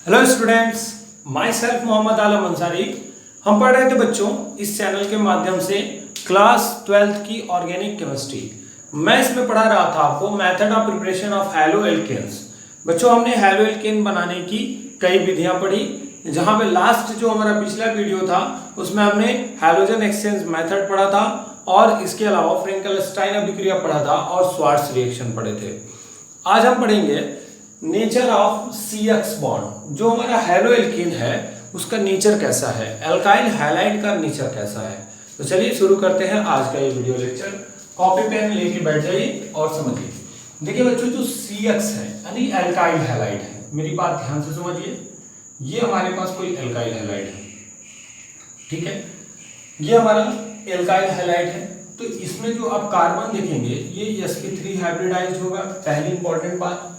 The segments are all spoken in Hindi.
Hello students, myself Mohammad Alam Ansari. हम पढ़ रहे थे बच्चों इस चैनल के माध्यम से क्लास 12th की ऑर्गेनिक केमिस्ट्री। मैं इसमें पढ़ा रहा था आपको method of preparation of haloalkanes. बच्चों हमने हैलो एल्केन बनाने की कई विधियां पढ़ी, जहां पे लास्ट जो हमारा पिछला वीडियो था उसमें हमने हैलोजन एक्सचेंज मेथड पढ़ा था और इसके अलावा फ्रेंकल-स्टाइन अभिक्रिया पढ़ा था और स्वार्ट्ज रिएक्शन पढ़े थे। आज हम पढ़ेंगे नेचर ऑफ CX बॉन्ड। जो हमारा हैलो एल्केन है उसका नेचर कैसा है, एल्काइल हैलाइड का नेचर कैसा है। तो चलिए शुरू करते हैं आज का ये वीडियो लेक्चर। कॉपी पेन लेके बैठ जाइए और समझिए। देखिए बच्चों, जो CX है यानी एल्काइल हैलाइड है, मेरी बात ध्यान से समझिए। ये हमारे पास कोई एल्काइल हैलाइड है, ठीक है, ये हमारा एल्काइल हैलाइड है। तो इसमें जो आप कार्बन देखेंगे ये sp3 हाइब्रिडाइज्ड होगा, पहली इंपॉर्टेंट बात।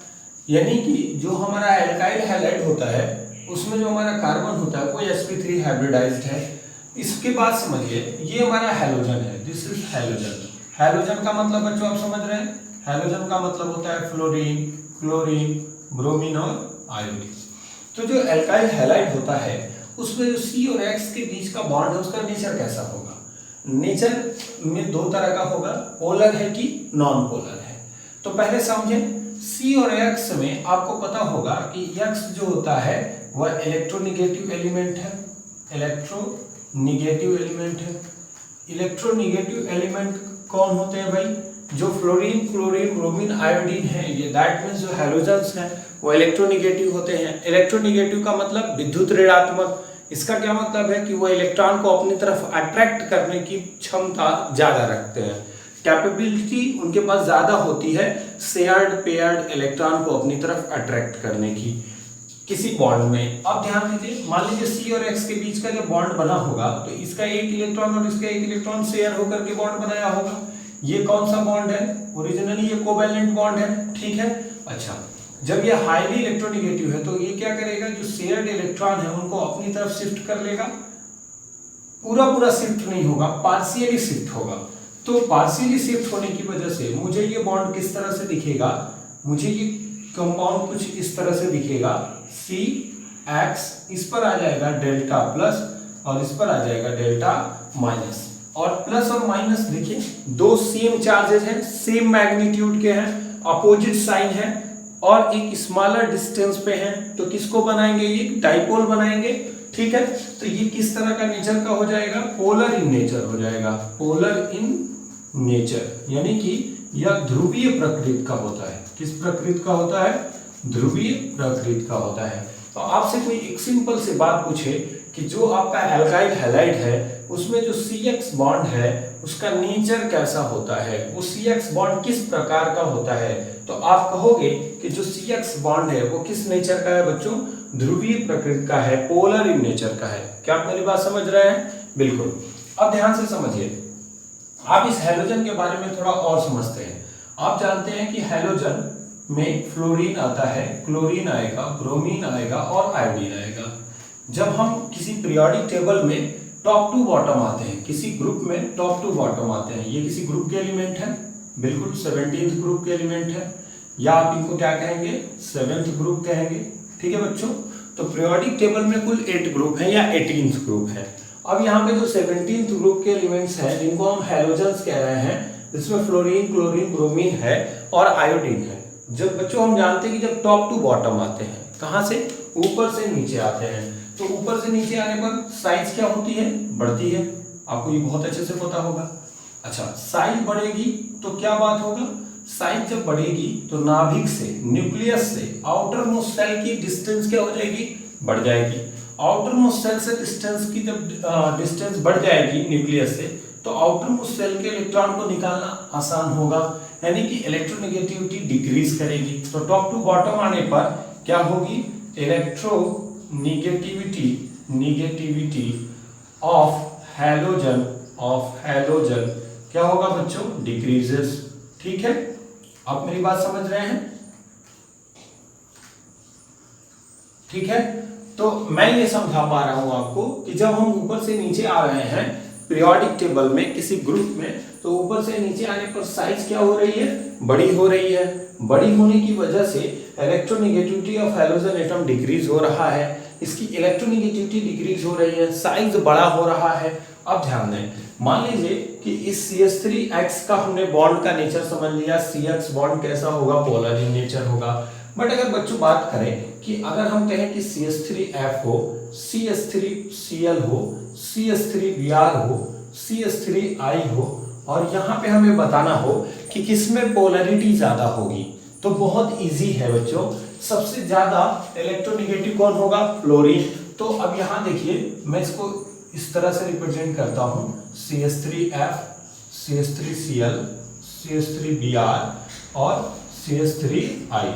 यानी कि जो हमारा एल्काइल हैलाइड होता है उसमें जो हमारा कार्बन होता है वो sp3 हाइब्रिडाइज्ड है। इसके बाद समझिए ये हमारा हैलोजन है, दिस इज हैलोजन। हैलोजन का मतलब बच्चों आप समझ रहे हैं, हैलोजन का मतलब होता है फ्लोरीन, क्लोरीन, ब्रोमीन और आयोडीन। तो जो एल्काइल हैलाइड होता है उसमें जो C और X के बीच का बॉन्ड है उसका नेचर कैसा होगा। नेचर में दो तरह का होगा, पोलर है कि नॉन पोलर है। तो पहले समझें, C और X में आपको पता होगा कि X जो होता है वह इलेक्ट्रोनिगेटिव एलिमेंट है, इलेक्ट्रोनिगेटिव एलिमेंट है। इलेक्ट्रोनिगेटिव एलिमेंट कौन होते हैं भाई? जो फ्लोरीन, क्लोरीन, ब्रोमीन, आयोडीन है, ये दैट मींस जो हैलोजन्स हैं वो इलेक्ट्रोनिगेटिव होते हैं। इलेक्ट्रोनिगेटिव का मतलब विद्युत ऋणात्मक। इसका क्या मतलब है कि वो इलेक्ट्रॉन को अपनी तरफ अट्रैक्ट करने की क्षमता ज्यादा रखते हैं, कैपेबिलिटी उनके पास ज्यादा होती है शेयर्ड पेयर्ड इलेक्ट्रॉन को अपनी तरफ अट्रैक्ट करने की किसी बॉन्ड में। अब ध्यान दीजिए, मान लीजिए C और X के बीच का जब बॉन्ड बना होगा तो इसका एक इलेक्ट्रॉन और इसका एक इलेक्ट्रॉन शेयर होकर के बॉन्ड बनाया होगा। ये कौन सा बॉन्ड है? ओरिजिनली ये कोवैलेंट बॉन्ड है, ठीक है। अच्छा, जब ये हाईली इलेक्ट्रोनिगेटिव है तो ये क्या करेगा, जो शेयर्ड इलेक्ट्रॉन है उनको अपनी तरफ शिफ्ट कर लेगा। पूरा शिफ्ट नहीं होगा, पार्शियली शिफ्ट होगा। तो पार्शियली शिफ्ट होने की वजह से मुझे ये बॉन्ड किस तरह से दिखेगा, मुझे ये कंपाउंड कुछ इस तरह से दिखेगा। CX इस पर आ जाएगा डेल्टा प्लस और इस पर आ जाएगा डेल्टा माइनस। और प्लस और माइनस देखिए दो सेम चार्जेस हैं, सेम मैग्नीट्यूड के हैं, अपोजिट साइन है और एक स्मॉलर डिस्टेंस पे हैं। तो किसको बनाएंगे? ये डाइपोल बनाएंगे, ठीक है। तो ये किस तरह का नेचर का हो जाएगा? पोलर इन नेचर हो जाएगा, पोलर इन नेचर। यानी कि यह ध्रुवीय प्रकृति का होता है। किस प्रकृति का होता है? ध्रुवीय प्रकृति का होता है। तो आपसे कोई एक सिंपल सी बात पूछे कि जो आपका एल्काइल हैलाइड है उसमें जो CX बॉन्ड है उसका नेचर कैसा होता है, वो CX बॉन्ड किस प्रकार का होता है, तो आप कहोगे कि जो CX बॉन्ड है वो किस नेचर का है बच्चों? ध्रुवीय प्रकृति का है, पोलर इन नेचर का है। क्या आप मेरी बात समझ रहे हैं? बिल्कुल। अब ध्यान से समझिए, आप इस हैलोजन के बारे में थोड़ा और समझते हैं। आप जानते हैं कि हैलोजन में फ्लोरीन आता है, क्लोरीन आएगा, ब्रोमीन आएगा और आयोडीन आएगा। जब हम किसी पीरियोडिक टेबल में टॉप टू बॉटम आते हैं, किसी ग्रुप में टॉप टू बॉटम आते हैं, ये किसी ग्रुप के एलिमेंट है, बिल्कुल 17th ग्रुप के एलिमेंट है, या आप इनको क्या कहेंगे? 7th ग्रुप कहेंगे, ठीक है बच्चों। तो पीरियोडिक टेबल में कुल 8 ग्रुप है या 18th ग्रुप है। अब यहाँ पे जो 17th ग्रुप के एलिमेंट्स हैं जिनको हम हैलोजन्स कह रहे हैं, इसमें फ्लोरीन, क्लोरीन, ब्रोमीन है और आयोडीन है। जब बच्चों हम जानते हैं कि जब टॉप टू बॉटम आते हैं, कहाँ से? ऊपर से नीचे आते हैं, तो ऊपर से नीचे आने पर साइज क्या होती है? बढ़ती है। आपको ये बहुत अच्छे से पता होगा। अच्छा, साइज बढ़ेगी तो क्या बात होगा? साइज जब बढ़ेगी तो नाभिक से, न्यूक्लियस से आउटर मोस्ट सेल की डिस्टेंस क्या हो जाएगी? बढ़ जाएगी। आउटर मोस्ट सेल से डिस्टेंस की जब डिस्टेंस बढ़ जाएगी न्यूक्लियस से, तो आउटर मोस्ट सेल के इलेक्ट्रॉन को निकालना आसान होगा, यानी कि इलेक्ट्रोनेगेटिविटी डिक्रीज करेगी। तो टॉप टू बॉटम आने पर क्या होगी? इलेक्ट्रोनेगेटिविटी ऑफ हैलोजन क्या होगा बच्चों? डिक्रीजेस, ठीक है। आप मेरी बात समझ रहे हैं? ठीक है। तो मैं ये समझा पा रहा हूं आपको कि जब हम ऊपर से नीचे आ रहे हैं पीरियोडिक टेबल में किसी ग्रुप में, तो ऊपर से नीचे आने पर साइज क्या हो रही है? बड़ी हो रही है। बड़ी होने की वजह से electronegativity of halogen atom decrease हो रहा है, इसकी इलेक्ट्रोनेगेटिविटी डिक्रीज हो रही है, साइज बड़ा हो रहा है। अब ध्यान दें, मान लीजिए कि इस CH3X का हमने बॉन्ड का नेचर समझ लिया, CX बॉन्ड कैसा होगा, पोलर इन नेचर होगा। बट अगर बच्चों बात करें कि अगर हम कहें कि CH3F हो, CH3Cl हो, CH3Br हो, CH3I हो, और यहाँ पे हमें बताना हो कि किसमें पोलरिटी ज्यादा होगी, तो बहुत इजी है बच्चों, सबसे ज्यादा इलेक्ट्रोनेगेटिव कौन होगा, फ्लोरीन। तो अब यहाँ देखिए मैं इसको इस तरह से रिप्रेजेंट करता हूँ, CH3F, CH3Cl, CH3Br और CH3I।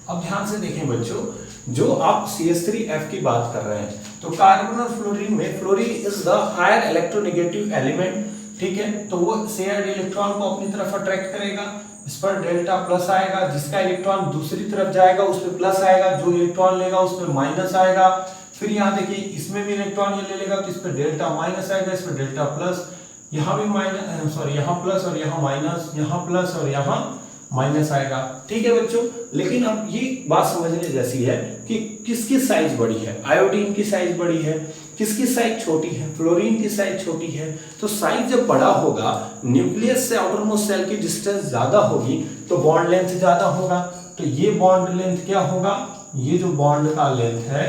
अब ध्यान से देखें बच्चों, जो आप CH3F की बात कर रहे हैं तो कार्बन और फ्लोरीन में fluorine is the higher electronegative element, ठीक है, तो वो शेयर्ड इलेक्ट्रॉन को अपनी तरफ अट्रैक्ट करेगा, इस पर डेल्टा प्लस आएगा, जिसका इलेक्ट्रॉन दूसरी तरफ जाएगा उस पर प्लस आएगा, जो इलेक्ट्रॉन लेगा उस पर माइनस आएगा। फिर यहाँ देखिए इसमें भी इलेक्ट्रॉन ये ले लेगा तो इस पर डेल्टा माइनस आएगा, इस पर डेल्टा प्लस, यहाँ भी माइनस, सॉरी यहाँ प्लस और यहाँ माइनस, यहाँ प्लस और यहाँ माइनस आएगा, ठीक है बच्चों। लेकिन अब ये बात समझने जैसी है कि किसकी साइज बड़ी है, आयोडीन की साइज बड़ी है, किसकी साइज छोटी है, फ्लोरीन की साइज छोटी है। तो साइज जब बड़ा होगा, न्यूक्लियस से आउटरमोस्ट सेल की डिस्टेंस ज्यादा होगी तो बॉन्ड लेंथ ज्यादा होगा। तो ये बॉन्ड लेंथ क्या होगा, ये जो बॉन्ड का लेंथ है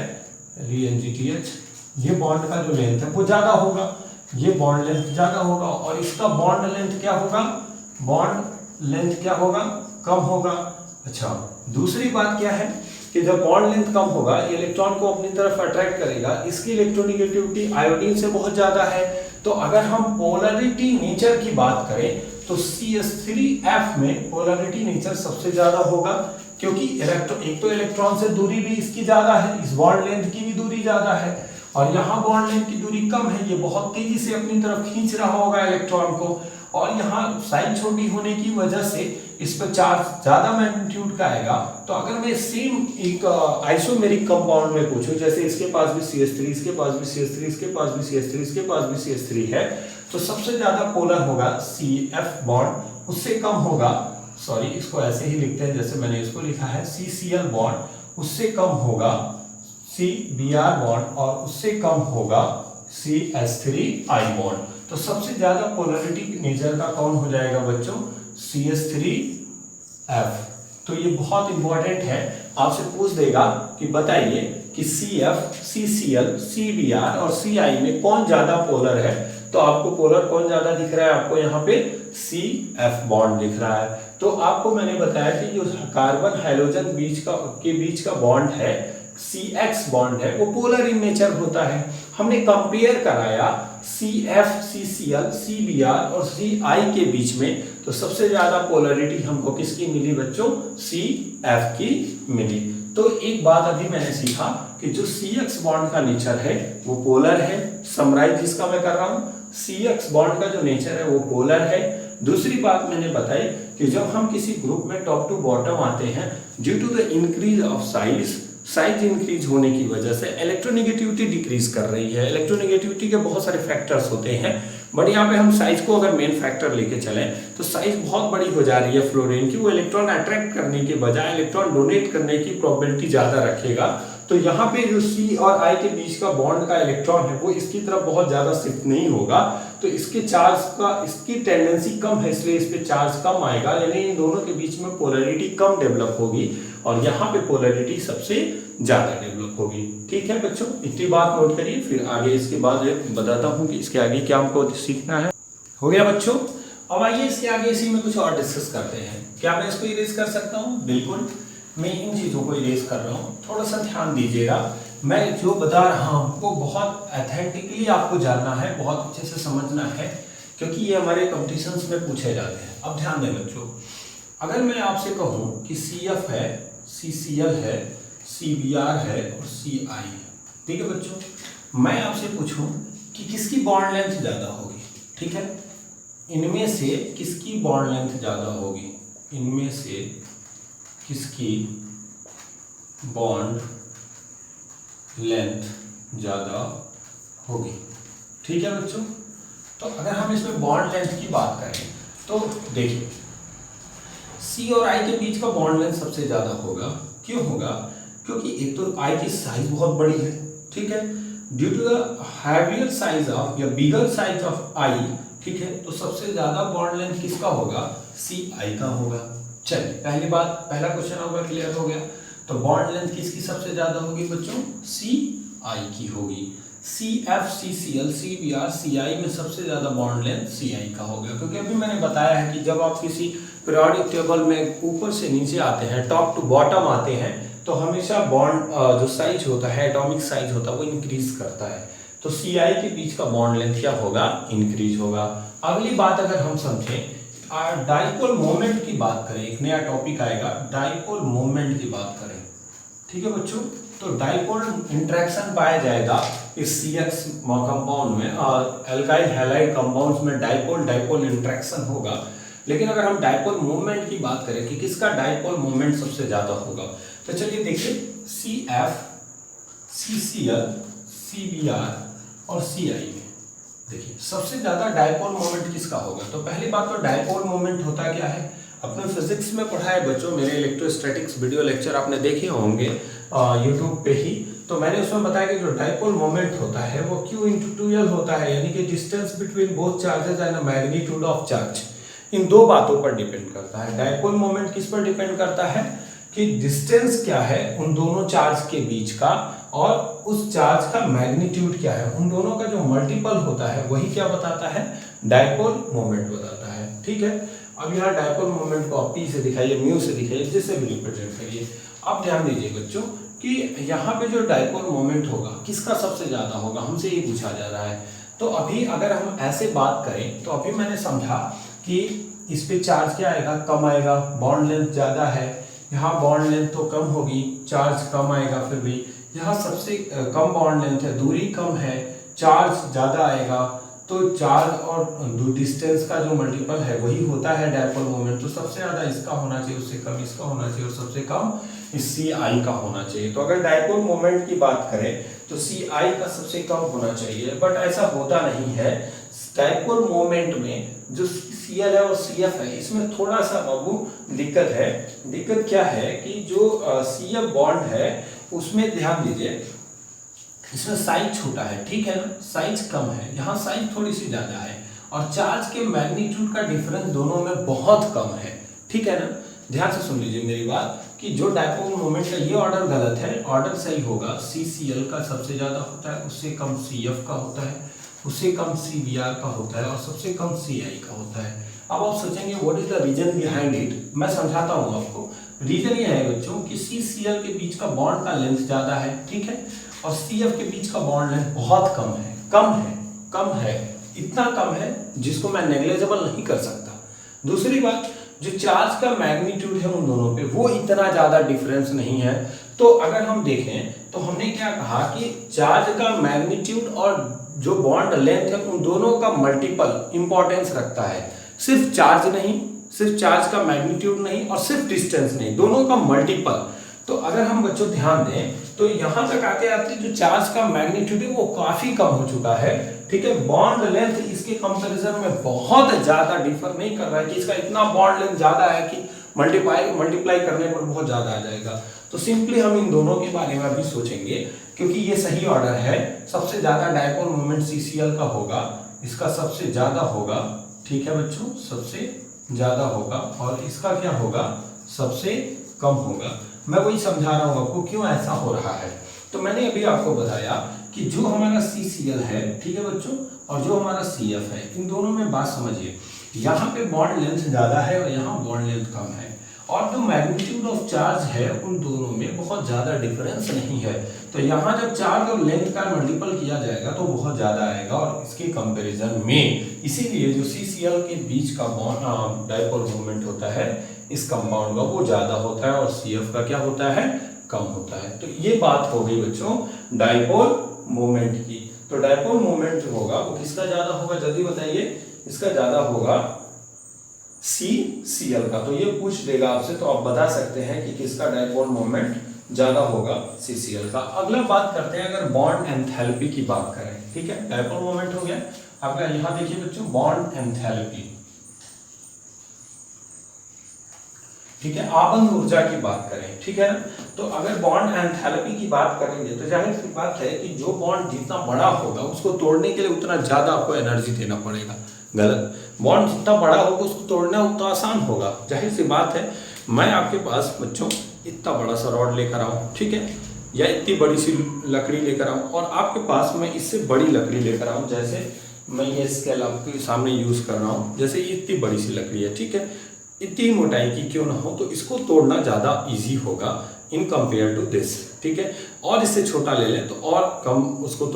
ReNGTH, ये बॉन्ड का जो लेंथ है वो ज्यादा होगा, ये बॉन्ड लेंथ ज्यादा होगा, और इसका बॉन्ड लेंथ क्या होगा, बॉन्ड लेंथ क्या होगा, कम होगा। अच्छा, दूसरी बात क्या है कि जब बॉन्ड लेंथ कम होगा, ये इलेक्ट्रॉन को अपनी तरफ अट्रैक्ट करेगा, इसकी इलेक्ट्रोनेगेटिविटी आयोडीन से बहुत ज्यादा है। तो अगर हम पोलरिटी नेचर की बात करें तो CH3F में पोलरिटी नेचर सबसे ज्यादा होगा, क्योंकि एक तो इलेक्ट्रॉन से दूरी भी इसकी ज्यादा है, इस बॉन्ड लेंथ की भी दूरी ज्यादा है, और यहाँ बॉन्ड लेंथ की दूरी कम है, ये बहुत तेजी से अपनी तरफ खींच रहा होगा इलेक्ट्रॉन को, और यहाँ साइज छोटी होने की वजह से इस पर चार्ज ज्यादा मैग्नीट्यूड का आएगा। तो अगर मैं सेम एक आइसोमेरिक कंपाउंड में पूछूं, जैसे इसके पास भी CH3, इसके पास भी CH3, इसके पास भी CH3, इसके पास भी CH3 है, तो सबसे ज्यादा पोलर होगा CF बॉन्ड, उससे कम होगा, सॉरी इसको ऐसे ही लिखते हैं जैसे मैंने इसको लिखा है, CCl बॉन्ड, उससे कम होगा CBr बॉन्ड, और उससे कम होगा CH3I बॉन्ड। तो सबसे ज्यादा पोलरिटी नेचर का कौन हो जाएगा बच्चों, CH3F। तो ये बहुत इंपॉर्टेंट है, आपसे पूछ देगा कि बताइए कि CF, CCl, CBr और CI में कौन ज्यादा पोलर है, तो आपको पोलर कौन ज्यादा दिख रहा है, आपको यहाँ पे CF बॉन्ड दिख रहा है। तो आपको मैंने बताया कि जो कार्बन हाइड्रोजन बीच का बॉन्ड है, CX बॉन्ड है, वो पोलर इन नेचर होता है। हमने कंपेयर कराया CF, CCl, CBr और CI के बीच में, तो सबसे ज्यादा पोलरिटी हमको किसकी मिली बच्चों, CF की मिली। तो एक बात अभी मैंने सीखा कि जो CX बॉन्ड का नेचर है वो पोलर है, समराइज जिसका मैं कर रहा हूं, CX बॉन्ड का जो नेचर है वो पोलर है। दूसरी बात मैंने बताई कि जब हम किसी ग्रुप में टॉप टू बॉटम आते हैं, due to the increase of size increase होने की वजह से इलेक्ट्रोनेगेटिविटी डिक्रीज कर रही है। इलेक्ट्रोनेगेटिविटी के बहुत सारे फैक्टर्स होते हैं, बट यहाँ पे हम साइज को अगर मेन फैक्टर लेके चलें तो साइज बहुत बड़ी हो जा रही है फ्लोरीन की, वो इलेक्ट्रॉन अट्रैक्ट करने के बजाय इलेक्ट्रॉन डोनेट करने की प्रोबेबिलिटी ज्यादा रखेगा। तो यहाँ पे जो C और I के बीच का बॉन्ड का इलेक्ट्रॉन है वो इसकी तरफ बहुत ज्यादा शिफ्ट नहीं होगा, तो इसके चार्ज का, इसकी टेंडेंसी कम है, इसलिए इस पे चार्ज कम आएगा, यानी इन दोनों के बीच में पोलरिटी कम डेवलप होगी, और यहाँ पे पोलरिटी सबसे ज्यादा डेवलप होगी। ठीक है बच्चों, इतनी बात नोट करिए, फिर आगे इसके बाद बताता हूँ कि इसके आगे क्या हमको सीखना है। हो गया बच्चों, अब आइए इसके आगे इसी में कुछ और डिस्कस करते हैं। क्या मैं इसको इरेज कर सकता हूँ? बिल्कुल, मैं इन चीजों को इरेज कर रहा हूँ, थोड़ा सा ध्यान दीजिएगा। मैं जो बता रहा हूँ वो बहुत ऑथेंटिकली आपको जानना है, बहुत अच्छे से समझना है, क्योंकि ये हमारे कॉम्पिटिशन्स में पूछे जाते हैं। अब ध्यान दें बच्चों, अगर मैं आपसे कहूँ कि CF है, CCl है, CBr है और CI है, ठीक है बच्चों, मैं आपसे पूछूं कि किसकी बॉन्ड लेंथ ज्यादा होगी, ठीक है, इनमें से किसकी बॉन्ड लेंथ ज्यादा होगी, इनमें से किसकी बॉन्ड लेंथ ज्यादा होगी, ठीक है बच्चों। तो अगर हम इसमें बॉन्ड लेंथ की बात करें तो देखिए, C और I के बीच का बॉन्ड लेंथ सबसे ज्यादा होगा। क्यों होगा? क्योंकि एक तो I की साइज बहुत बड़ी है, ठीक है, due to the heavier size of या बिगर साइज ऑफ I, ठीक है, तो सबसे ज्यादा बॉन्ड लेंथ किसका होगा? CI का होगा। चलिए पहली बात, पहला क्वेश्चन होगा क्लियर हो गया। तो बॉन्ड लेंथ किसकी सबसे ज्यादा होगी बच्चों? CI की होगी। CF, CCl, CBr, CI में सबसे ज्यादा बॉन्ड लेंथ CI का होगा, क्योंकि अभी मैंने बताया है कि जब आप किसी पीरियोडिक टेबल में ऊपर से नीचे आते हैं, टॉप टू बॉटम आते हैं, तो हमेशा बॉन्ड जो साइज होता है, एटॉमिक साइज होता है, वो इंक्रीज करता है। तो CI के बीच का बॉन्ड लेंथ क्या होगा? इंक्रीज होगा। अगली बात अगर हम समझें, डाइपोल मोमेंट की बात करें, एक नया टॉपिक आएगा, डाइपोल मोमेंट की बात करें, ठीक है बच्चों। तो डाइपोल इंटरेक्शन पाया जाएगा इस CX कंपाउंड में, और एल्काइल हैलाइड कंपाउंड्स में डाइपोल इंटरेक्शन होगा। लेकिन अगर हम डाइपोल मोमेंट की बात करें कि किसका डाइपोल मोमेंट सबसे ज्यादा होगा, तो चलिए देखिए, CF, CCl, CBr और CI में देखिए सबसे ज्यादा डाइपोल मोमेंट किसका होगा। तो पहली बात तो डाइपोल मोमेंट होता क्या है, अपने फिजिक्स में पढ़ा है बच्चों, मेरे इलेक्ट्रोस्टैटिक्स वीडियो लेक्चर आपने देखे होंगे यूट्यूब पे ही। तो मैंने उसमें बताया कि जो डाइपोल मोमेंट होता है वो Q × 2L होता है, यानी कि distance between both charges and magnitude of charge. इन दो बातों पर डिपेंड करता है। डाइपोल मोमेंट किस पर डिपेंड करता है कि डिस्टेंस क्या है उन दोनों चार्ज के बीच का, और उस चार्ज का मैग्नीट्यूड क्या है, उन दोनों का जो मल्टीपल होता है वही क्या बताता है? डाइपोल मोमेंट बताता है, ठीक है। अब यहाँ डाइपोल मोमेंट को आप P से दिखाइए, म्यू से दिखाइए, जिससे भी रिप्रेजेंट करिए। अब ध्यान दीजिए बच्चों कि यहाँ पे जो डाइपोल मोमेंट होगा किसका सबसे ज्यादा होगा, हमसे ये पूछा जा रहा है। तो अभी अगर हम ऐसे बात करें, तो अभी मैंने समझा कि इस पे चार्ज क्या आएगा? कम आएगा, बॉन्ड लेंथ ज्यादा है। यहाँ बॉन्ड लेंथ तो कम होगी, चार्ज कम आएगा। फिर भी यहाँ सबसे कम बॉन्ड लेंथ है, दूरी कम है, चार्ज ज्यादा आएगा। तो चार्ज और डिस्टेंस का जो मल्टीपल है वही होता है डाइपोल मोमेंट। तो सबसे ज्यादा इसका होना चाहिए, उससे कम इसका होना चाहिए, और सबसे कम इस CI का होना चाहिए। तो अगर डाइपोल मोमेंट की बात करें तो CI का सबसे कम होना चाहिए, बट ऐसा होता नहीं है। डाइपोल मोमेंट में जो CL है और CF है, इसमें थोड़ा सा बाबू दिक्कत है। दिक्कत क्या है कि जो CF बॉन्ड है उसमें ध्यान दीजिए, इसमें साइज छोटा है, ठीक है ना, साइज कम है, यहाँ साइज थोड़ी सी ज्यादा है, और चार्ज के मैग्नीट्यूड का डिफरेंस दोनों में बहुत कम है, ठीक है ना। ध्यान से सुन लीजिए मेरी बात कि जो डाइपोल मोमेंट का ये ऑर्डर गलत है, ऑर्डर सही होगा। CCl का सबसे ज्यादा होता है, उससे कम CF का होता है, उससे कम CBr का होता है, और सबसे कम CI का होता है। अब आप सोचेंगे what is the reason behind it, मैं समझाता हूँ आपको। रीजन ये है बच्चों कि CCl के बीच का बॉन्ड का लेंथ ज्यादा है, ठीक है, और CF के बीच का बॉन्ड लेंथ बहुत कम है, कम है, इतना कम है जिसको मैं नेग्लिजिबल नहीं कर सकता। दूसरी बात, जो चार्ज का मैग्नीट्यूड है उन दोनों पे वो इतना ज्यादा डिफरेंस नहीं है। तो अगर हम देखें तो हमने क्या कहा कि चार्ज का मैग्नीट्यूड और जो बॉन्ड लेंथ है उन दोनों का मल्टीपल इंपॉर्टेंस रखता है। सिर्फ चार्ज नहीं, सिर्फ चार्ज का मैग्नीट्यूड नहीं, और सिर्फ डिस्टेंस नहीं, दोनों का मल्टीपल। तो अगर हम बच्चों ध्यान दें तो यहां तक आते आते जो चार्ज का मैग्नीट्यूड है वो काफी कम हो चुका है, ठीक है। बॉन्ड लेंथ इसके कंपैरिजन में बहुत ज्यादा डिफर नहीं कर रहा है कि इसका इतना बॉन्ड लेंथ ज्यादा है कि मल्टीप्लाई करने पर बहुत ज्यादा आ जाएगा। तो सिंपली हम इन दोनों के बारे में अभी सोचेंगे, क्योंकि ये सही ऑर्डर है। सबसे ज्यादा डाइपोल मोमेंट CCl का होगा, इसका सबसे ज्यादा होगा, ठीक है बच्चों, सबसे ज्यादा होगा, और इसका क्या होगा? सबसे कम होगा। मैं वही समझा रहा हूं आपको क्यों ऐसा हो रहा है। तो मैंने अभी आपको बताया कि जो हमारा CCl है, ठीक है बच्चों, और जो हमारा CF है, इन दोनों में बात समझिए, यहाँ पे बॉन्ड लेंथ ज्यादा है और यहाँ बॉन्ड लेंथ कम है, और जो मैग्नीट्यूड ऑफ चार्ज है उन दोनों में बहुत ज्यादा डिफरेंस नहीं है। तो यहाँ जब चार्ज और लेंथ का मल्टीपल किया जाएगा तो बहुत ज्यादा आएगा, और इसके कंपैरिजन में इसीलिए जो CCl के बीच का बॉन्ड डाइपोल मोमेंट होता है इस कंपाउंड का वो ज्यादा होता है, और CF का क्या होता है? कम होता है। तो ये बात हो गई बच्चों डाइपोल मोमेंट की। तो डाइपोल मोमेंट जो होगा वो किसका ज्यादा होगा, जल्दी बताइए। इसका ज्यादा होगा CCl का। तो ये पूछ देगा आपसे, तो आप बता सकते हैं कि किसका डाइपोल मोमेंट ज्यादा होगा? CCl का। अगला बात करते हैं अगर बॉन्ड एंथैल्पी की बात करें, ठीक है। डाइपोल मोमेंट हो गया, आपका यहाँ देखिए बच्चों बॉन्ड एंथैल्पी। ठीक है, आबंध ऊर्जा की बात करें, ठीक है ना, तो अगर बॉन्ड एंथैल्पी की बात करेंगे तो जाहिर सी बात है कि जो बॉन्ड जितना बड़ा होगा उसको तोड़ने के लिए उतना ज्यादा आपको एनर्जी देना पड़ेगा। गलत, बॉन्ड जितना बड़ा होगा उसको तोड़ना उतना आसान होगा। जाहिर सी बात है, मैं आपके पास बच्चों इतना बड़ा सा रॉड लेकर आऊँ, ठीक है, या इतनी बड़ी सी लकड़ी लेकर आऊँ, और आपके पास मैं इससे बड़ी लकड़ी लेकर आऊँ, जैसे मैं ये स्केल आपके सामने यूज कर रहा हूँ, जैसे ये इतनी बड़ी सी लकड़ी है, ठीक है, इतनी मोटाई की क्यों ना हो, तो इसको तोड़ना ज़्यादा इजी होगा इन कंपेयर टू दिस, ठीक है। और इससे छोटा ले लें तो और कम उसको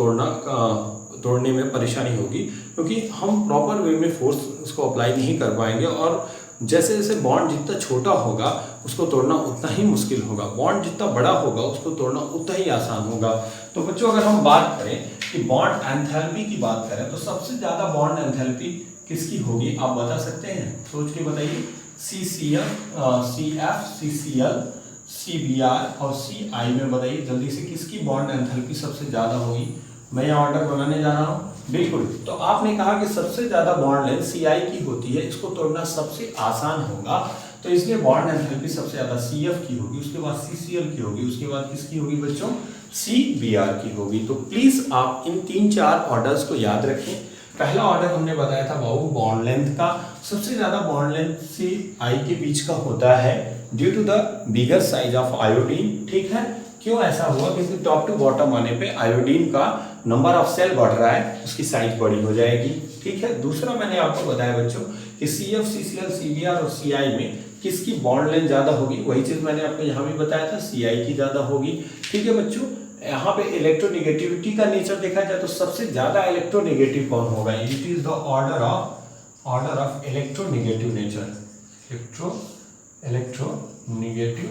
तोड़ने में परेशानी होगी, क्योंकि हम प्रॉपर वे में फोर्स उसको अप्लाई नहीं कर पाएंगे, और जैसे जैसे बॉन्ड जितना छोटा होगा उसको तोड़ना उतना ही मुश्किल होगा, बॉन्ड जितना बड़ा होगा उसको तोड़ना उतना ही आसान होगा। तो बच्चों अगर हम बात करें कि बॉन्ड एंथैल्पी की बात करें तो सबसे ज़्यादा बॉन्ड एंथैल्पी किसकी होगी, आप बता सकते हैं, सोच के बताइए। CCl, CF, CCl, CBr और CI में बताइए जल्दी से किसकी बॉन्ड एंथैल्पी सबसे ज़्यादा होगी। मैं यहाँ ऑर्डर बनाने जा रहा हूँ, बिल्कुल। तो आपने कहा कि सबसे ज़्यादा बॉन्ड लेंथ CI की होती है, इसको तोड़ना सबसे आसान होगा, तो इसलिए बॉन्ड एंथैल्पी सबसे ज़्यादा CF की होगी, उसके बाद CCl की होगी, उसके बाद किसकी होगी बच्चों, CBr की होगी। तो प्लीज़ आप इन 3-4 ऑर्डर्स को याद रखें। पहला ऑर्डर हमने बताया था बाबू बॉन्ड लेंथ का, सबसे ज्यादा बॉन्ड लेंथ CI के बीच का होता है due to the bigger size of iodine, ठीक है। क्यों ऐसा हुआ, क्योंकि टॉप टू बॉटम आने पे आयोडीन का नंबर ऑफ सेल बढ़ रहा है, उसकी साइज बड़ी हो जाएगी, ठीक है। दूसरा मैंने आपको बताया बच्चों कि CF, CCl, CBr और CI में किसकी बॉन्ड लेंथ ज्यादा होगी, वही चीज मैंने आपको यहाँ भी बताया था, CI की ज्यादा होगी, ठीक है बच्चों। यहाँ पे इलेक्ट्रोनेगेटिविटी का नेचर देखा जाए तो सबसे ज्यादा इलेक्ट्रोनेगेटिव कौन होगा, it is the order of electronegative nature, electronegative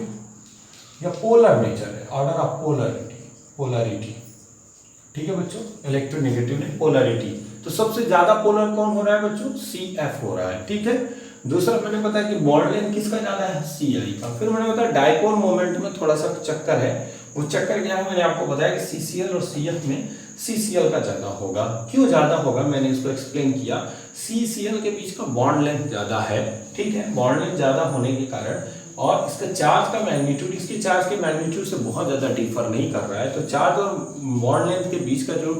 या पोलर नेचर है, ऑर्डर ऑफ पोलरिटी, ठीक है बच्चों, इलेक्ट्रोनेगेटिव ने पोलरिटी। तो सबसे ज्यादा पोलर कौन हो रहा है बच्चों, CF हो रहा है, ठीक है। दूसरा मैंने बताया कि बॉन्ड लेंथ किसका ज्यादा है, CI का। फिर मैंने बताया डाइपोल मोमेंट में थोड़ा सा चक्कर है, वो चक्कर क्या है, मैंने आपको बताया कि CCl और CF में CCl का ज्यादा होगा। क्यों ज्यादा होगा, मैंने इसको एक्सप्लेन किया। CCl के बीच का बॉन्ड लेंथ ज्यादा है, ठीक है, बॉन्ड लेंथ ज्यादा होने के कारण, और इसका चार्ज का मैग्नीट्यूड इसके चार्ज के मैग्नीट्यूड से बहुत ज्यादा डिफर नहीं कर रहा है, तो चार्ज और बॉन्ड लेंथ के बीच का जो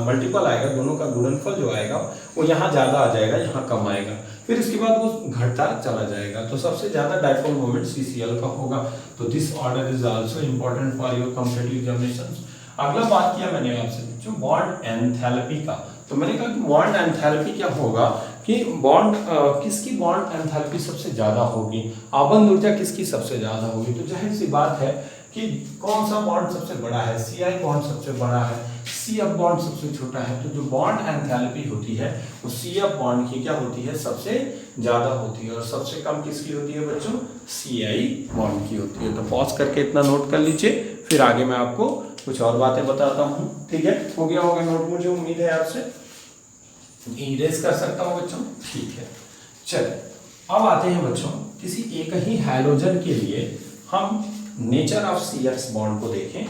मल्टीपल आएगा, दोनों का गुणनफल जो आएगा वो यहाँ ज्यादा आ जाएगा, यहाँ कम आएगा, फिर इसके बाद वो घटता चला जाएगा। तो सबसे ज्यादा डाइपोल मोमेंट CCl का होगा। तो this order is also important for your competitive examinations. अगला बात किया मैंने आपसे बच्चों बॉन्ड एंथैल्पी का, तो मैंने कहा कि बॉन्ड एंथैल्पी क्या होगा कि बॉन्ड किसकी बॉन्ड एंथैल्पी सबसे ज्यादा होगी, आबंध ऊर्जा किसकी सबसे ज्यादा होगी। तो जाहिर सी बात है कि कौन सा बॉन्ड सबसे बड़ा है, CI बॉन्ड सबसे बड़ा है, CF बॉन्ड सबसे छोटा है। तो जो बॉन्ड एंथैल्पी होती है वो CF बॉन्ड की क्या होती है, सबसे ज्यादा होती है, और सबसे कम किसकी होती है बच्चों, CI बॉन्ड की होती है। तो पॉज करके इतना नोट कर लीजिए, फिर आगे मैं आपको कुछ और बातें बताता हूँ, ठीक है। हो गया होगा नोट, मुझे उम्मीद है आपसे, इरेज कर सकता हूँ बच्चों, ठीक है। चलिए अब आते हैं बच्चों किसी एक ही हैलोजन के लिए हम नेचर ऑफ CF बॉन्ड को देखें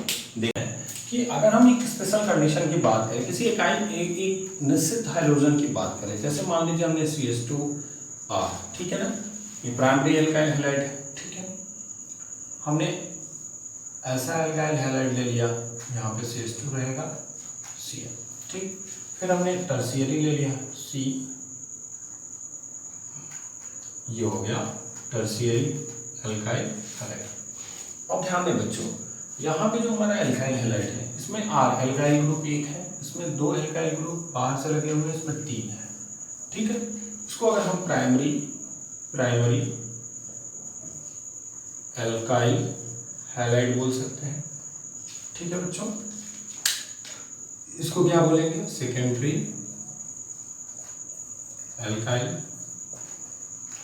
कि अगर हम एक स्पेशल कंडीशन की बात करें, किसी एक निश्चित हाइड्रोजन की बात करें, जैसे मान लीजिए हमने CH2R, ठीक है ना, ये प्राइमरी एल्काइल हैलाइड है, ठीक है, हमने ऐसा एल्काइल हैलाइड ले लिया, यहाँ पे CH2 रहेगा, Cl, ठीक। फिर हमने टर्शियरी ले लिया, C, ये हो गया टर्शियरी एल्काइल हैलाइड। अब ध्यान दें बच्चों, यहाँ पे जो हमारा एल्काइल हैलाइड है इसमें R एल्काइल ग्रुप 1 है, इसमें 2 एल्काइल ग्रुप बाहर से लगे हुए, इसमें 3 है, ठीक है। इसको अगर हम प्राइमरी एल्काइल हैलाइड बोल सकते हैं, ठीक है बच्चों। इसको क्या बोलेंगे, सेकेंडरी एल्काइल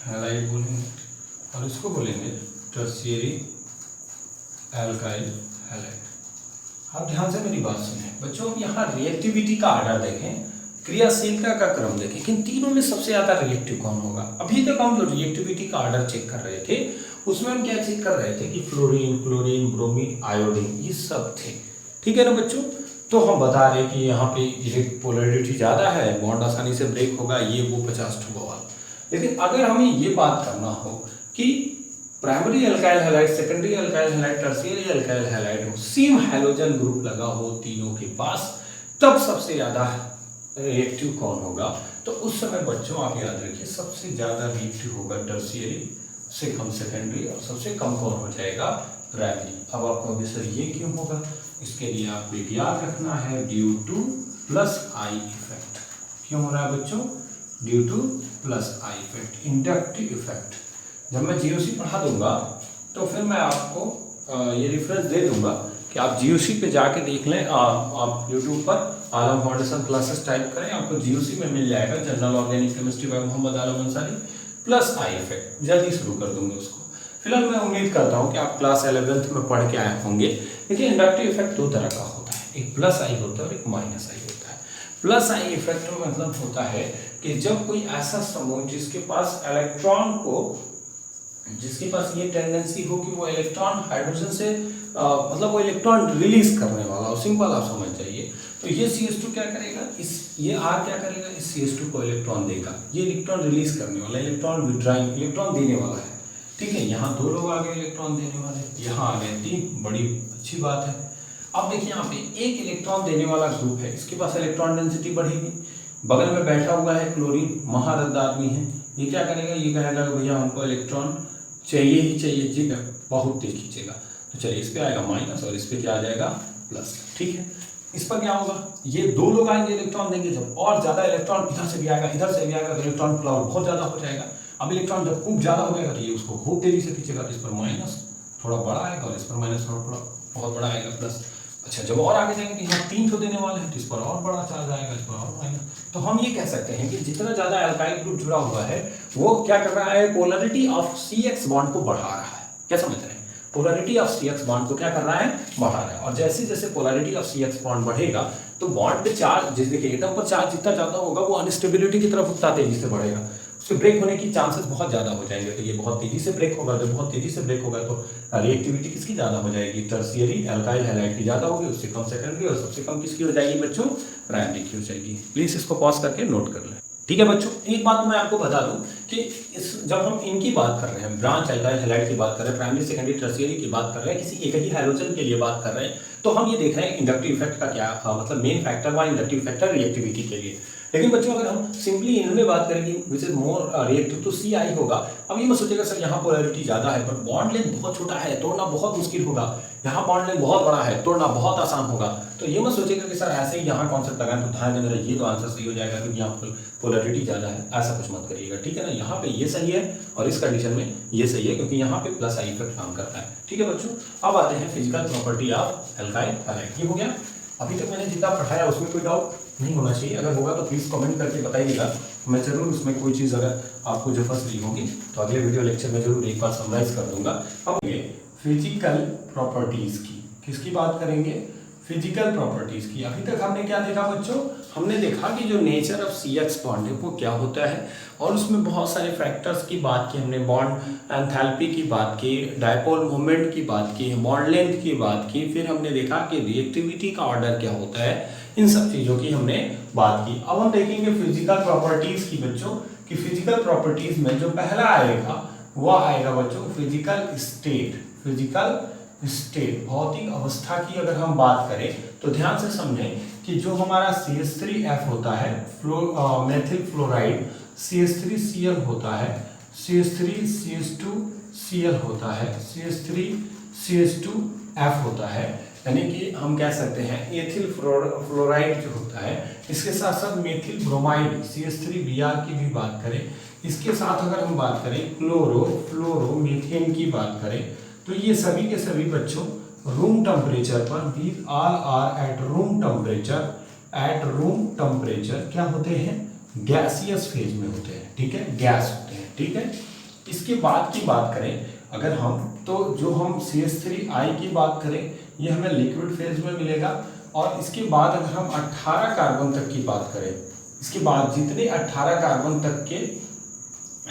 हैलाइड बोलेंगे, और इसको बोलेंगे टर्शियरी एल्काइल हैलाइड। आप ध्यान से मेरी बात सुनें बच्चों, अब यहाँ रिएक्टिविटी का आर्डर देखें, क्रियाशीलता का क्रम देखें कि इन तीनों में सबसे ज्यादा रिएक्टिव कौन होगा। अभी तक हम जो रिएक्टिविटी का आर्डर चेक कर रहे थे उसमें हम क्या चेक कर रहे थे कि फ्लोरीन, क्लोरीन, ब्रोमीन, आयोडीन, ये सब थे, ठीक है ना बच्चों। तो हम बता रहे कि यहाँ पे पोलरिटी ज्यादा है, बॉन्ड आसानी से ब्रेक होगा, ये वो 50 ठो बवाल। लेकिन अगर हमें ये बात करना हो कि primary alkyl halide, secondary alkyl halide, tertiary alkyl halide हो, सेम हैलोजन ग्रुप लगा हो तीनों के पास, तब सबसे ज्यादा रिएक्टिव कौन होगा? तो उस समय बच्चों आप याद रखिए सबसे ज्यादा रिएक्टिव होगा टर्शियरी, से कम सेकेंडरी, और सबसे कम कौन हो जाएगा? प्राइमरी। अब आप कहोगे सर ये क्यों होगा? इसके लिए आप एक याद रखना है, due two plus I effect. क्यों हो रहा है बच्चों? Due two plus I effect, inductive effect. जब मैं जीओसी पढ़ा दूंगा तो फिर मैं आपको ये रेफरेंस दे दूंगा कि आप जीओसी पे जाके देख लें। आप यूट्यूब पर आलम फाउंडेशन क्लासेस टाइप करें, आपको जीओसी में मिल जाएगा, general organic chemistry by Mohammad Alam Ansari plus I effect. जल्दी शुरू कर दूंगा उसको। फिलहाल मैं उम्मीद करता हूँ कि आप क्लास 11th में पढ़ के आए होंगे। देखिए इंडक्टिव इफेक्ट दो तरह का होता है, एक प्लस आई होता है और एक माइनस आई होता है। प्लस आई इफेक्ट में मतलब होता है कि जब कोई ऐसा समूह जिसके पास इलेक्ट्रॉन को, जिसके पास ये टेंडेंसी हो कि वो इलेक्ट्रॉन हाइड्रोजन से मतलब वो इलेक्ट्रॉन रिलीज करने वाला हो, सिंपल आप समझ जाइए। तो ये CH2 क्या करेगा, ये R क्या करेगा, इस CH2 को इलेक्ट्रॉन देगा। ये इलेक्ट्रॉन रिलीज करने वाला, इलेक्ट्रॉन विड्रॉइंग, इलेक्ट्रॉन देने वाला है। ठीक है, यहाँ दो लोग आ गए इलेक्ट्रॉन देने वाले, यहाँ आ गए तीन, बड़ी अच्छी बात है। अब देखिए यहाँ पे एक इलेक्ट्रॉन देने वाला ग्रुप है, इसके पास इलेक्ट्रॉन डेंसिटी बढ़ेगी। बगल में बैठा हुआ है क्लोरीन, महारथ आदमी है, ये क्या करेगा, ये कहेगा कि भैया हमको इलेक्ट्रॉन चाहिए ही चाहिए, जी बहुत तेज खींचेगा। तो चलिए इस पे आएगा माइनस और इस पे क्या आ जाएगा, प्लस। ठीक है, इस पर क्या होगा, ये दो लोग आएंगे इलेक्ट्रॉन देंगे, जब और ज्यादा इलेक्ट्रॉन इधर से भी आएगा इधर से भी आएगा तो इलेक्ट्रॉन फ्लो बहुत ज्यादा हो जाएगा। अब इलेक्ट्रॉन जब खूब ज्यादा हो जाएगा तो ये उसको खूब तेजी से खींचेगा, तो इस पर माइनस थोड़ा बड़ा आएगा और इस पर माइनस थोड़ा बहुत बड़ा आएगा, प्लस। अच्छा, जब और आगे जाएंगे यहाँ 3 तो देने वाले हैं तो इस पर और बड़ा चार्ज आएगा, इस पर और माइनस। तो हम ये कह सकते हैं कि जितना ज्यादा अल्काइल ग्रुप जुड़ा हुआ है वो क्या कर रहा है, पोलैरिटी ऑफ CX बॉन्ड को बढ़ा रहा है। क्या समझ रहे हैं? पोलैरिटी ऑफ CX बॉन्ड को क्या कर रहा है, बढ़ा रहा है। और जैसे जैसे पोलैरिटी ऑफ CX बॉन्ड बढ़ेगा तो बॉन्ड पे चार्ज, जैसे देखिए एटम पर चार्ज जितना ज्यादा होगा वो अनस्टेबिलिटी की तरफ उतना तेजी से बढ़ेगा, उसके ब्रेक होने की चांसेस बहुत ज्यादा हो जाएंगे। तो ये बहुत तेजी से ब्रेक होगा, जब बहुत तेजी से ब्रेक होगा तो रिएक्टिविटी किसकी ज्यादा हो जाएगी, टर्शियरी अल्काइल हैलाइड की ज्यादा होगी, उससे कम सेकेंडरी, और सबसे कम किसकी हो जाएगी बच्चों, प्राइमरी की हो जाएगी। प्लीज इसको पॉज करके नोट कर लें। ठीक है बच्चों, एक बात मैं आपको बता दूं कि जब हम इनकी बात कर रहे हैं, ब्रांच अल्काइल हैलाइड की बात कर रहे हैं, प्राइमरी सेकेंडरी टर्शियरी की बात कर रहे हैं, किसी एक ही हाइड्रोजन के लिए बात कर रहे हैं, तो हम ये देख रहे हैं इंडक्टिव इफेक्ट का क्या मतलब मेन फैक्टर व इंडक्टिव फैक्टर रिएक्टिविटी के लिए। लेकिन बच्चों अगर हम सिंपली इनमें बात करेंगे विच इज मोर रिएक्टिव तो CI होगा। अब ये मत सोचिएगा सर यहाँ पोलैरिटी ज्यादा है पर बॉन्ड लेंथ बहुत छोटा है, तोड़ना बहुत मुश्किल होगा, यहाँ बॉन्ड लेंथ बहुत बड़ा है, तोड़ना बहुत आसान होगा। तो ये मत सोचिएगा कि सर ऐसे ही यहाँ कॉन्सेप्ट लगाएं तो ध्यान देना ये तो आंसर सही हो जाएगा क्योंकि यहाँ पोलैरिटी ज्यादा है, ऐसा कुछ मत करिएगा। ठीक है ना, यहाँ पे ये सही है और इस कंडीशन में ये सही है क्योंकि यहाँ पे प्लस आई इफेक्ट काम करता है। ठीक है बच्चों, अब आते हैं physical property of alkyl halide. ये हो गया। अभी तक मैंने जितना पढ़ाया उसमें कोई डाउट नहीं होना चाहिए, अगर होगा तो प्लीज कमेंट करके बताइएगा, मैं जरूर उसमें कोई चीज़ अगर आपको जो फंस रही होगी तो अगले वीडियो लेक्चर में जरूर एक बार समराइज कर दूंगा। अब फिजिकल प्रॉपर्टीज की, किसकी बात करेंगे, फिजिकल प्रॉपर्टीज की। अभी तक हमने क्या देखा बच्चों, हमने देखा कि जो नेचर ऑफ CX बॉन्ड है वो क्या होता है और उसमें बहुत सारे फैक्टर्स की बात की हमने, बॉन्ड एंथैल्पी की बात की, डायपोल मोमेंट की बात की, बॉन्ड लेंथ की बात की, फिर हमने देखा कि रिएक्टिविटी का ऑर्डर क्या होता है, इन सब चीजों की हमने बात की। अब हम देखेंगे फिजिकल प्रॉपर्टीज की बच्चों, कि फिजिकल प्रॉपर्टीज में जो पहला आएगा वह आएगा बच्चों फिजिकल स्टेट। फिजिकल स्टेट, भौतिक अवस्था की अगर हम बात करें तो ध्यान से समझें कि जो हमारा CH3F होता है, मेथिल फ्लोराइड, CH3Cl होता है, CH3CH2Cl होता है, CH3CH2F होता है, यानी कि हम कह सकते हैं एथिल फ्लोराइड जो होता है, इसके साथ साथ मेथिल ब्रोमाइड CH3Br की भी बात करें, इसके साथ अगर हम बात करें क्लोरो फ्लोरो मीथेन की बात करें, तो ये सभी के सभी बच्चों रूम टेम्परेचर पर, these all are at room temperature क्या होते हैं, गैसियस फेज में होते हैं। ठीक है, गैस होते हैं। ठीक है, इसके बाद की बात करें अगर हम, तो जो हम CH3I की बात करें ये हमें लिक्विड फेज में मिलेगा, और इसके बाद अगर हम 18 कार्बन तक की बात करें, इसके बाद जितने 18 कार्बन तक के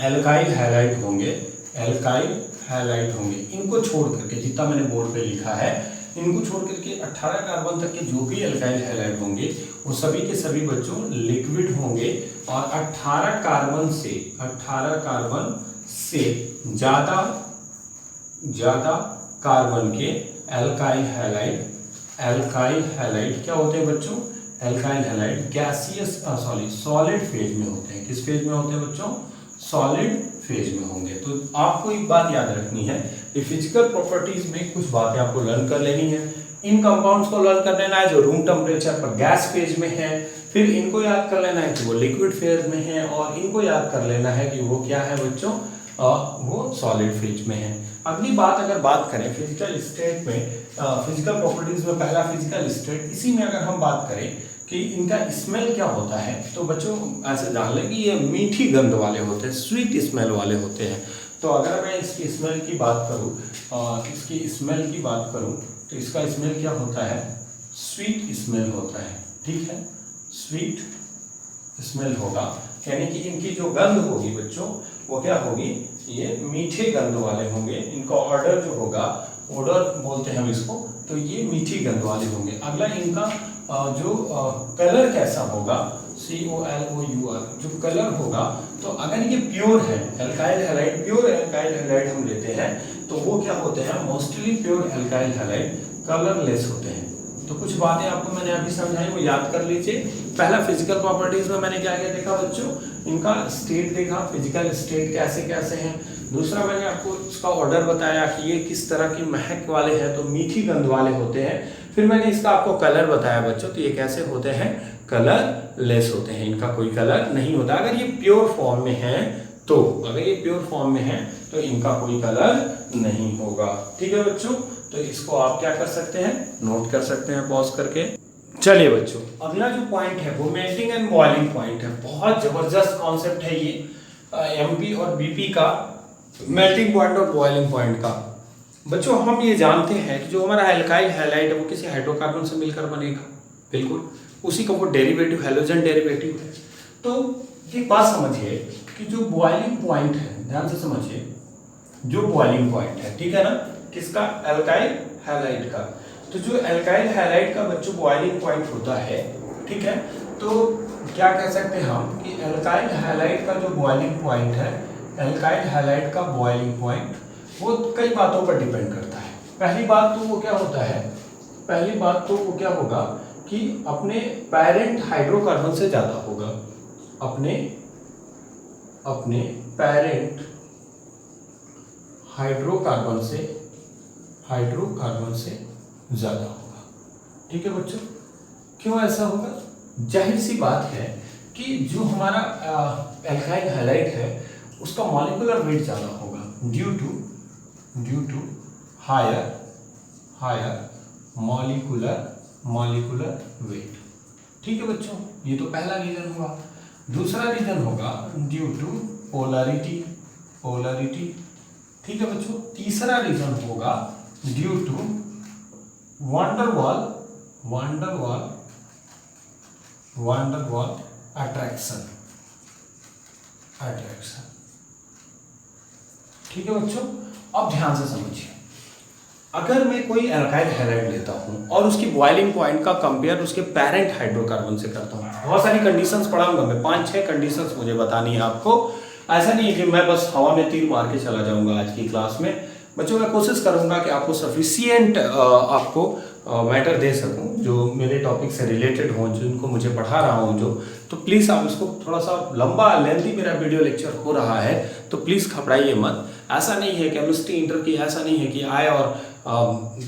एल्काइल हैलाइड होंगे, एल्काइल हैलाइड होंगे, इनको छोड़ करके जितना मैंने बोर्ड पे लिखा है, इनको छोड़ करके 18 कार्बन तक के जो भी एल्काइल हैलाइड होंगे वो सभी के सभी बच्चों लिक्विड होंगे, और 18 कार्बन से ज्यादा ज्यादा कार्बन के एल्काइल हैलाइड, एल्काइल हैलाइड क्या होते हैं बच्चों, alkyl halide gaseous solid phase में होते हैं। किस फेज में होते हैं बच्चों, सॉलिड फेज में होंगे। तो आपको एक बात याद रखनी है, ये फिजिकल प्रॉपर्टीज में कुछ बातें आपको लर्न कर लेनी है। इन कंपाउंड्स को लर्न कर लेना है जो रूम टेम्परेचर पर गैस फेज में है, फिर इनको याद कर लेना है कि वो लिक्विड फेज में है, और इनको याद कर लेना है कि वो क्या है बच्चों, वो सॉलिड फेज में है। अगली बात अगर बात करें फिजिकल स्टेट में, फिजिकल प्रॉपर्टीज में पहला फिजिकल स्टेट, इसी में अगर हम बात करें कि इनका स्मेल क्या होता है, तो बच्चों ऐसे जान लें कि ये मीठी गंध वाले होते हैं, स्वीट स्मेल वाले होते हैं। तो अगर मैं इसकी स्मेल की बात करूं, इसकी स्मेल की बात करूं, तो इसका स्मेल क्या होता है, स्वीट स्मेल होता है। ठीक है, स्वीट स्मेल होगा, यानी कि इनकी जो गंध होगी बच्चों वो क्या होगी, ये मीठे गंध वाले होंगे। इनका ऑर्डर जो होगा, ऑर्डर बोलते हैं हम इसको, तो ये मीठी गंध वाले होंगे। अगला इनका जो कलर कैसा होगा, COLOUR, जो कलर होगा, तो अगर ये प्योर है alkyl halide, pure alkyl halide हम लेते हैं, तो वो क्या होते हैं, mostly pure alkyl halide colourless होते हैं। तो कुछ बातें आपको मैंने अभी समझाई, वो याद कर लीजिए। पहला फिजिकल प्रॉपर्टीज में मैंने क्या क्या देखा बच्चों, इनका स्टेट देखा, फिजिकल स्टेट कैसे कैसे हैं। दूसरा मैंने आपको इसका ऑर्डर बताया कि ये किस तरह की महक वाले हैं, तो मीठी गंध वाले होते हैं। फिर मैंने इसका आपको कलर बताया बच्चों, तो ये कैसे होते हैं, कलर लेस होते हैं, इनका कोई कलर नहीं होता। अगर ये प्योर फॉर्म में है तो, अगर ये प्योर फॉर्म में है तो इनका कोई कलर नहीं होगा। ठीक है बच्चों, तो इसको आप क्या कर सकते हैं, नोट कर सकते हैं पॉज करके। चलिए बच्चों, अगला जो पॉइंट है वो मेल्टिंग एंड बॉइलिंग पॉइंट है। बहुत जबरदस्त कॉन्सेप्ट है ये, MP और BP का, मेल्टिंग पॉइंट और बॉइलिंग पॉइंट का। बच्चों हम ये जानते हैं कि जो हमारा एल्काइल हैलाइड है वो किसी हाइड्रोकार्बन से मिलकर बनेगा, बिल्कुल उसी का वो डेरिवेटिव हैलोजन डेरिवेटिव है। तो एक बात समझिए कि जो बॉइलिंग पॉइंट है, ध्यान से समझिए, जो बॉइलिंग पॉइंट है, ठीक है ना, किसका, एल्काइल हैलाइड का। तो जो एल्काइल हैलाइड का बच्चों बॉइलिंग पॉइंट होता है, ठीक है, तो क्या कह सकते हैं हम कि एल्काइल हैलाइड का जो बॉइलिंग पॉइंट है, एल्काइल हैलाइड का बॉइलिंग पॉइंट वो कई बातों पर डिपेंड करता है। पहली बात तो वो क्या होता है, पहली बात तो वो क्या होगा कि अपने पेरेंट हाइड्रोकार्बन से ज्यादा होगा, अपने पेरेंट हाइड्रोकार्बन से ज्यादा होगा। ठीक है बच्चों, क्यों ऐसा होगा, जाहिर सी बात है कि जो हमारा एल्काइल हैलाइड है उसका मॉलिक्यूलर वेट ज्यादा होगा, due to higher molecular weight. ठीक है बच्चों, ये तो पहला रीजन हुआ। दूसरा रीजन होगा ड्यू टू पोलैरिटी। ठीक है बच्चों, तीसरा रीजन होगा ड्यू टू वांडर वाल अट्रैक्शन। ठीक है बच्चों, अब ध्यान से समझिए, अगर मैं कोई एल्काइल हैलाइड लेता हूं और उसकी बॉइलिंग पॉइंट का कंपेयर उसके पेरेंट हाइड्रोकार्बन से करता हूं, बहुत सारी कंडीशंस पढ़ाऊंगा मैं, 5-6 कंडीशंस मुझे बतानी है आपको। ऐसा नहीं है कि मैं बस हवा में तीर मार के चला जाऊंगा आज की क्लास में। बच्चों मैं कोशिश करूंगा कि आपको सफिशिएंट आपको मैटर दे सकूं जो मेरे टॉपिक से रिलेटेड हों, जिनको मुझे पढ़ा रहा हूं जो, तो प्लीज़ आप इसको थोड़ा सा लंबा लेंथी मेरा वीडियो लेक्चर हो रहा है, तो प्लीज़ घबराइए मत। ऐसा नहीं है केमिस्ट्री इंटर की, ऐसा नहीं है कि आए और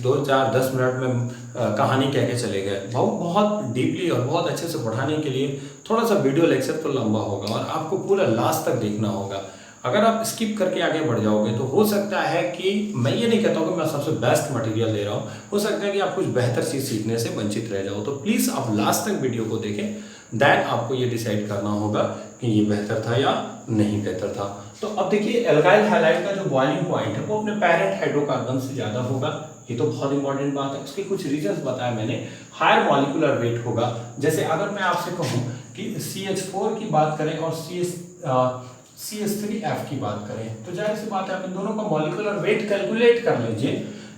2-4-10 मिनट में कहानी कह के चले गए। बहुत डीपली और बहुत अच्छे से पढ़ाने के लिए थोड़ा सा वीडियो लेक्चर तो लंबा होगा और आपको पूरा लास्ट तक देखना होगा। अगर आप स्किप करके आगे बढ़ जाओगे तो हो सकता है कि, मैं ये नहीं कहता हूँ कि मैं सबसे बेस्ट मटेरियल दे रहा हूँ, हो सकता है कि आप कुछ बेहतर चीज़ सीखने से वंचित रह जाओ। तो प्लीज़ आप लास्ट तक वीडियो को देखें, देन आपको ये डिसाइड करना होगा कि ये बेहतर था या नहीं बेहतर था। तो अब देखिए, एल्काइल हैलाइड का जो बॉइलिंग पॉइंट है वो अपने पेरेंट हाइड्रोकार्बन से ज़्यादा होगा, ये तो बहुत इंपॉर्टेंट बात है। उसके कुछ रीजंस बताए मैंने। हायर मॉलिक्यूलर वेट होगा, जैसे अगर मैं आपसे कहूँ कि CH4 की बात करें और CH3F की बात करें, तो जाहिर सी बात है आप इन दोनों का मॉलिक्यूलर वेट कैलकुलेट कर लीजिए।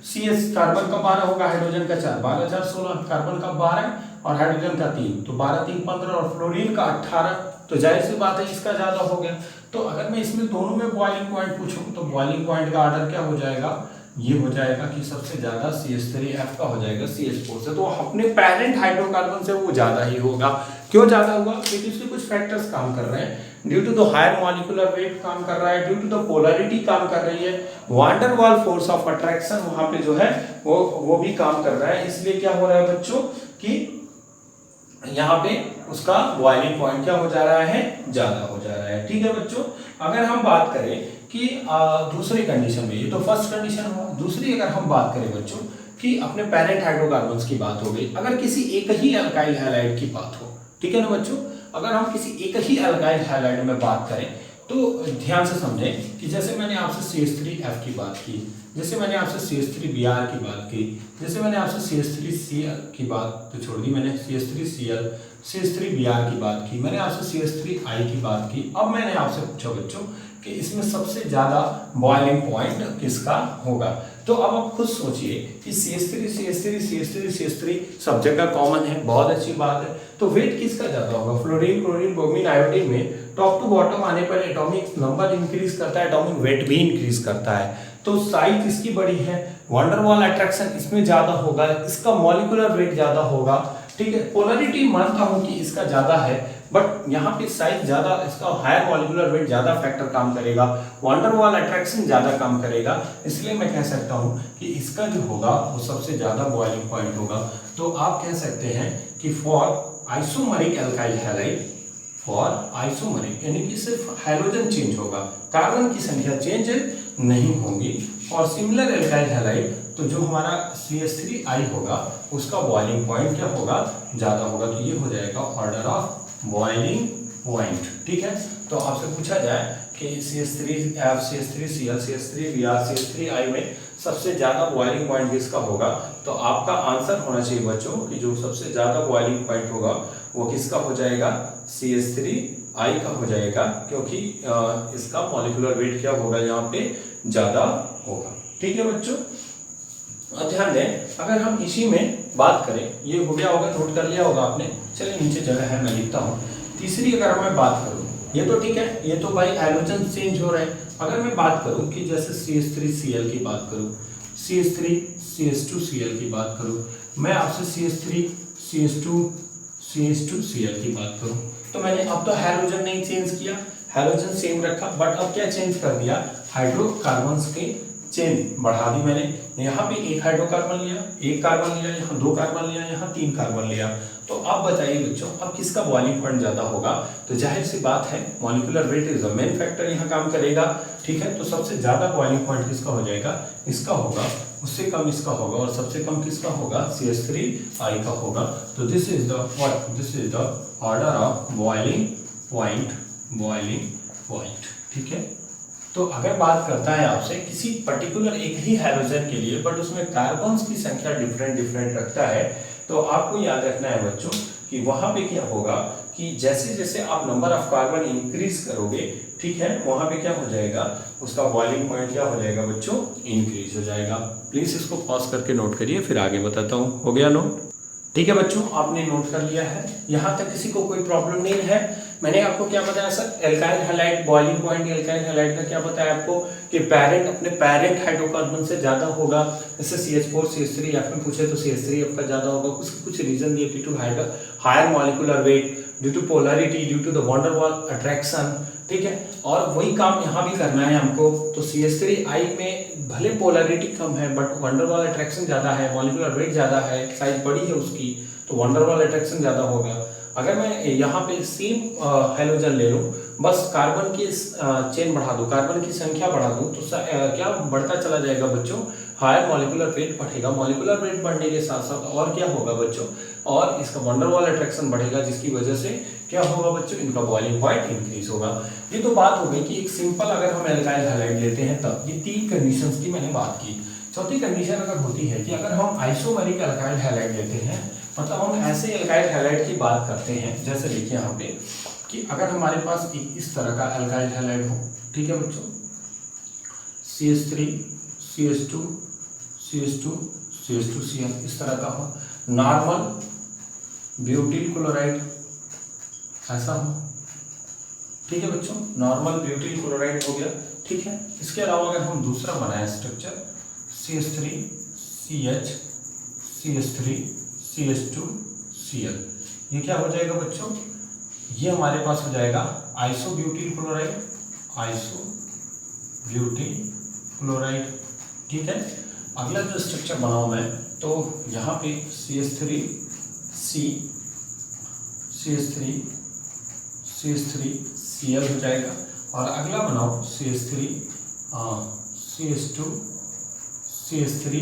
CH कार्बन का 12 होगा, हाइड्रोजन का 4, 12-4-16, कार्बन का 12 और हाइड्रोजन का 3, तो 12-3-15 और फ्लोरीन का 18, तो जाहिर सी बात है इसका ज्यादा हो गया। तो अगर मैं इसमें दोनों में बॉइलिंग पॉइंट पूछूं तो बॉइलिंग पॉइंट का ऑर्डर क्या हो जाएगा, ये हो जाएगा कि सबसे ज्यादा CH3F का हो जाएगा CH4 से, तो अपने पेरेंट हाइड्रोकार्बन से वो ज्यादा ही होगा। क्यों ज्यादा होगा? क्योंकि उसके कुछ फैक्टर्स काम कर रहे हैं। Due to the higher molecular weight काम कर रहा है, ड्यू टू द पोलैरिटी काम कर रही है, van der Waals force of attraction वहां पे जो है वो भी काम कर रहा है। इसलिए क्या हो रहा है बच्चों कि यहाँ पे उसका बॉइलिंग पॉइंट क्या हो जा रहा है? ज्यादा हो जा रहा है। ठीक है बच्चों, अगर हम बात करें कि दूसरी कंडीशन में, ये तो फर्स्ट कंडीशन हुआ, दूसरी अगर हम बात करें बच्चों कि अपने पेरेंट हाइड्रोकार्बन्स की बात हो गई, अगर किसी एक ही अल्काइल हैलाइड की बात हो, ठीक है ना बच्चों, अगर हम किसी एक ही अल्काइल हैलाइड में बात करें तो ध्यान से समझें कि जैसे मैंने आपसे CH3F की बात की, जैसे मैंने आपसे CH3Br की बात की, जैसे मैंने आपसे CH3Cl की बात तो छोड़ दी, मैंने CH3Cl CH3Br की बात की, मैंने आपसे CH3I की बात की। अब मैंने आपसे पूछा बच्चों कि इसमें सबसे ज्यादा बॉइलिंग पॉइंट किसका होगा। तो अब आप खुद सोचिए कि CH3 सब जगह कॉमन है, बहुत अच्छी बात है, तो वेट किसका ज्यादा होगा? फ्लोरीन, क्लोरीन, ब्रोमीन, आयोडीन में टॉप टू बॉटम आने पर एटॉमिक नंबर इंक्रीज करता है, एटॉमिक वेट भी इंक्रीज करता है। तो साइज इसकी बड़ी है, वान डेर वाल अट्रैक्शन इसमें ज्यादा होगा, इसका मॉलिक्यूलर वेट ज्यादा होगा। ठीक है, पोलैरिटी मानता हूं कि इसका ज्यादा है, बट यहाँ पे साइज ज्यादा, इसका हायर मॉलिक्यूलर वेट ज्यादा फैक्टर काम करेगा, वान डेर वाल अट्रैक्शन ज्यादा काम करेगा, इसलिए मैं कह सकता हूं कि इसका जो होगा वो सबसे ज्यादा बॉइलिंग पॉइंट होगा। तो आप कह सकते हैं कि for isomeric alkyl halide, for isomeric यानी कि सिर्फ हाइड्रोजन चेंज होगा, कार्बन की संख्या चेंज नहीं होगी। और सिमिलर एल्काइल हैलाइड तो जो हमारा CH3I होगा उसका बॉइलिंग पॉइंट क्या होगा? ज्यादा होगा। तो ये हो जाएगा ऑर्डर ऑफ बॉइलिंग पॉइंट। ठीक है, तो आपसे पूछा जाए कि CH3F, CH3Cl, CH3Br, CH3I में सबसे ज्यादा बॉइलिंग पॉइंट किसका होगा, तो आपका आंसर होना चाहिए बच्चों कि जो सबसे ज्यादा बॉइलिंग पॉइंट होगा वो किसका हो जाएगा? CH3I का हो जाएगा, क्योंकि इसका मॉलिक्यूलर वेट क्या होगा? यहाँ पे ज्यादा होगा। ठीक है बच्चों, अब ध्यान दें, अगर हम इसी में बात करें, ये हो गया होगा, नोट कर लिया होगा आपने, चलिए नीचे जगह है मैं लिखता हूँ। तीसरी अगर मैं बात करूँ, ये तो ठीक है, ये तो भाई हाइड्रोजन चेंज हो रहा है। अगर मैं बात करूँ कि जैसे CH3Cl की बात करूँ, CH3CH2Cl की बात करूँ, मैं आपसे CH3CH2Cl की बात करूँ, तो मैंने अब तो हाइड्रोजन नहीं चेंज किया, हाइड्रोजन सेम रखा, बट अब क्या चेंज कर दिया? हाइड्रोकार्बन्स के चेन बढ़ा दी मैंने। यहाँ पे एक हाइड्रोकार्बन लिया, एक कार्बन लिया, यहाँ दो कार्बन लिया, यहाँ तीन कार्बन लिया। तो अब बताइए बच्चों, अब किसका बॉइलिंग पॉइंट ज्यादा होगा? तो जाहिर सी बात है molecular weight is the main factor यहाँ काम करेगा। ठीक है, तो सबसे ज्यादा बॉइलिंग पॉइंट किसका हो जाएगा? इसका होगा, उससे कम इसका होगा, और सबसे कम किसका होगा? CH3I का होगा। तो this is the what? This is the order of boiling point, boiling point. ठीक है, तो अगर बात करता है आपसे किसी पर्टिकुलर एक ही हाइड्रोजन के लिए, बट उसमें कार्बन्स की संख्या डिफरेंट रखता है, तो आपको याद रखना है बच्चों कि वहां पे क्या होगा कि जैसे जैसे आप नंबर ऑफ कार्बन इंक्रीज करोगे, ठीक है, वहां पे क्या हो जाएगा? उसका बॉइलिंग पॉइंट क्या हो जाएगा बच्चों? इंक्रीज हो जाएगा। प्लीज इसको पॉज करके नोट करिए, फिर आगे बताता हूँ। हो गया नोट? ठीक है बच्चों, आपने नोट कर लिया है, यहाँ तक किसी को कोई प्रॉब्लम नहीं है? मैंने आपको क्या बताया sir? Alkyl halide boiling point alkyl halide का क्या बताया आपको कि पेरेंट अपने पेरेंट हाइड्रोकार्बन से ज्यादा होगा। जैसे CH4 CH3F में पूछे तो CH3F का ज्यादा होगा, कुछ रीजन दिए, due to higher molecular weight, due to polarity, due to the van der Waals attraction. ठीक है, और वही काम यहाँ भी करना है हमको। तो CH3I में भले पोलैरिटी कम है, but one der Waals attraction ज्यादा है, मॉलिक्यूलर वेट ज्यादा है, साइज बड़ी है उसकी, तो वान डेर वाल अट्रैक्शन ज्यादा होगा। अगर मैं यहाँ पे सेम हाइड्रोजन ले लूँ, बस कार्बन की चेन बढ़ा दूँ, कार्बन की संख्या बढ़ा दूँ, तो क्या बढ़ता चला जाएगा बच्चों? हायर मॉलिक्यूलर वेट बढ़ेगा। मॉलिक्यूलर वेट बढ़ने के साथ साथ और क्या होगा बच्चों? और इसका वान डेर वाल अट्रैक्शन बढ़ेगा, जिसकी वजह से क्या होगा बच्चों? इनका बॉइलिंग पॉइंट इंक्रीज होगा। ये तो बात हो गई कि एक सिंपल अगर हम एल्काइल हैलाइड लेते हैं तब, ये तीन कंडीशंस की मैंने बात की। चौथी कंडीशन अगर होती है कि अगर हम आइसोमेरिक एल्काइल हैलाइड लेते हैं, मतलब हम ऐसे एल्काइल हैलाइड की बात करते हैं, जैसे देखिए यहाँ पे कि अगर हमारे पास एक इस तरह का एल्काइल हैलाइड हो, ठीक है बच्चों, CH3 CH2 CH2 CH2Cl इस तरह का हो, नॉर्मल ब्यूटिल क्लोराइड ऐसा हो, ठीक है बच्चों, नॉर्मल ब्यूटिल क्लोराइड हो गया। ठीक है, इसके अलावा अगर हम दूसरा बनाए structure CH3 CH CH3 CH2 Cl। ये क्या हो जाएगा बच्चों, ये हमारे पास हो जाएगा आइसोब्यूटिल क्लोराइड, आइसोब्यूटिल क्लोराइड। ठीक है, अगला जो स्ट्रक्चर बनाऊं मैं, तो यहाँ पे CH3 Cl हो जाएगा, और अगला बनाओ CH3 CH3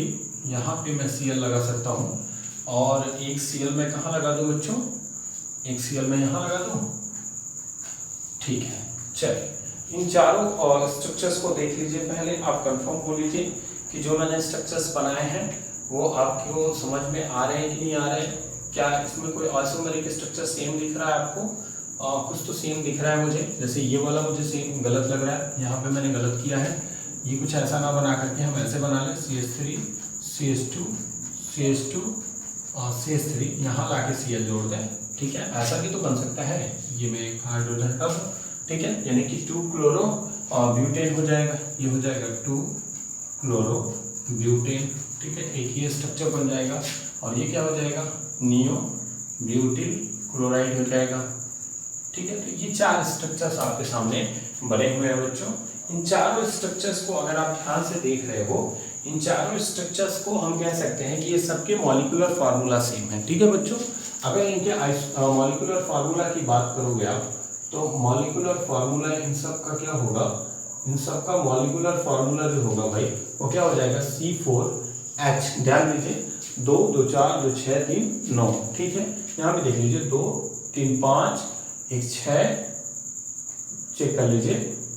यहाँ पे मैं Cl लगा सकता हूँ, और एक Cl मैं कहाँ लगा दूँ बच्चों, एक Cl मैं यहाँ लगा दूँ। ठीक है, चलिए इन चारों स्ट्रक्चर्स को देख लीजिए। पहले आप कंफर्म हो लीजिए कि जो मैंने स्ट्रक्चर्स बनाए हैं वो आपको समझ में आ रहे हैं कि नहीं आ रहे हैं। क्या इसमें कोई आइसोमेरिक स्ट्रक्चर सेम दिख रहा है आपको? कुछ तो सेम दिख रहा है मुझे, जैसे ये वाला मुझे सेम गलत लग रहा है, यहाँ पे मैंने गलत किया है। ये कुछ ऐसा ना बना करके हम ऐसे बना लें, CH3 CH2 CH3 यहाँ ला के Cl जोड़ दें। ठीक है, ऐसा भी तो बन सकता है। ये मैं एक हाइड्रोजन हटा दूँ, ठीक है, यानी कि 2 क्लोरो ब्यूटेन हो जाएगा। ये हो जाएगा 2 क्लोरो ब्यूटेन। ठीक है, एक ही स्ट्रक्चर बन जाएगा, और ये क्या हो जाएगा, नियो ब्यूटिल क्लोराइड हो जाएगा। ठीक है, तो ये 4 स्ट्रक्चर्स आपके सामने बने हुए हैं बच्चों। इन चारों स्ट्रक्चर्स को अगर आप ध्यान से देख रहे हो, इन चारों स्ट्रक्चर्स को हम कह सकते हैं कि ये सबके मॉलिक्यूलर फार्मूला सेम है। ठीक है बच्चों, अगर इनके मॉलिक्यूलर फार्मूला की बात करोगे आप, तो मॉलिक्यूलर फार्मूला इन सब का क्या होगा, इन सब का मॉलिक्यूलर फार्मूला जो होगा भाई वो क्या हो जाएगा, C4H। ध्यान दीजिए, 2 2 4 2 6 3 9। ठीक है, यहाँ पे देख लीजिए 2 3 5 1 6, चेक कर लीजिए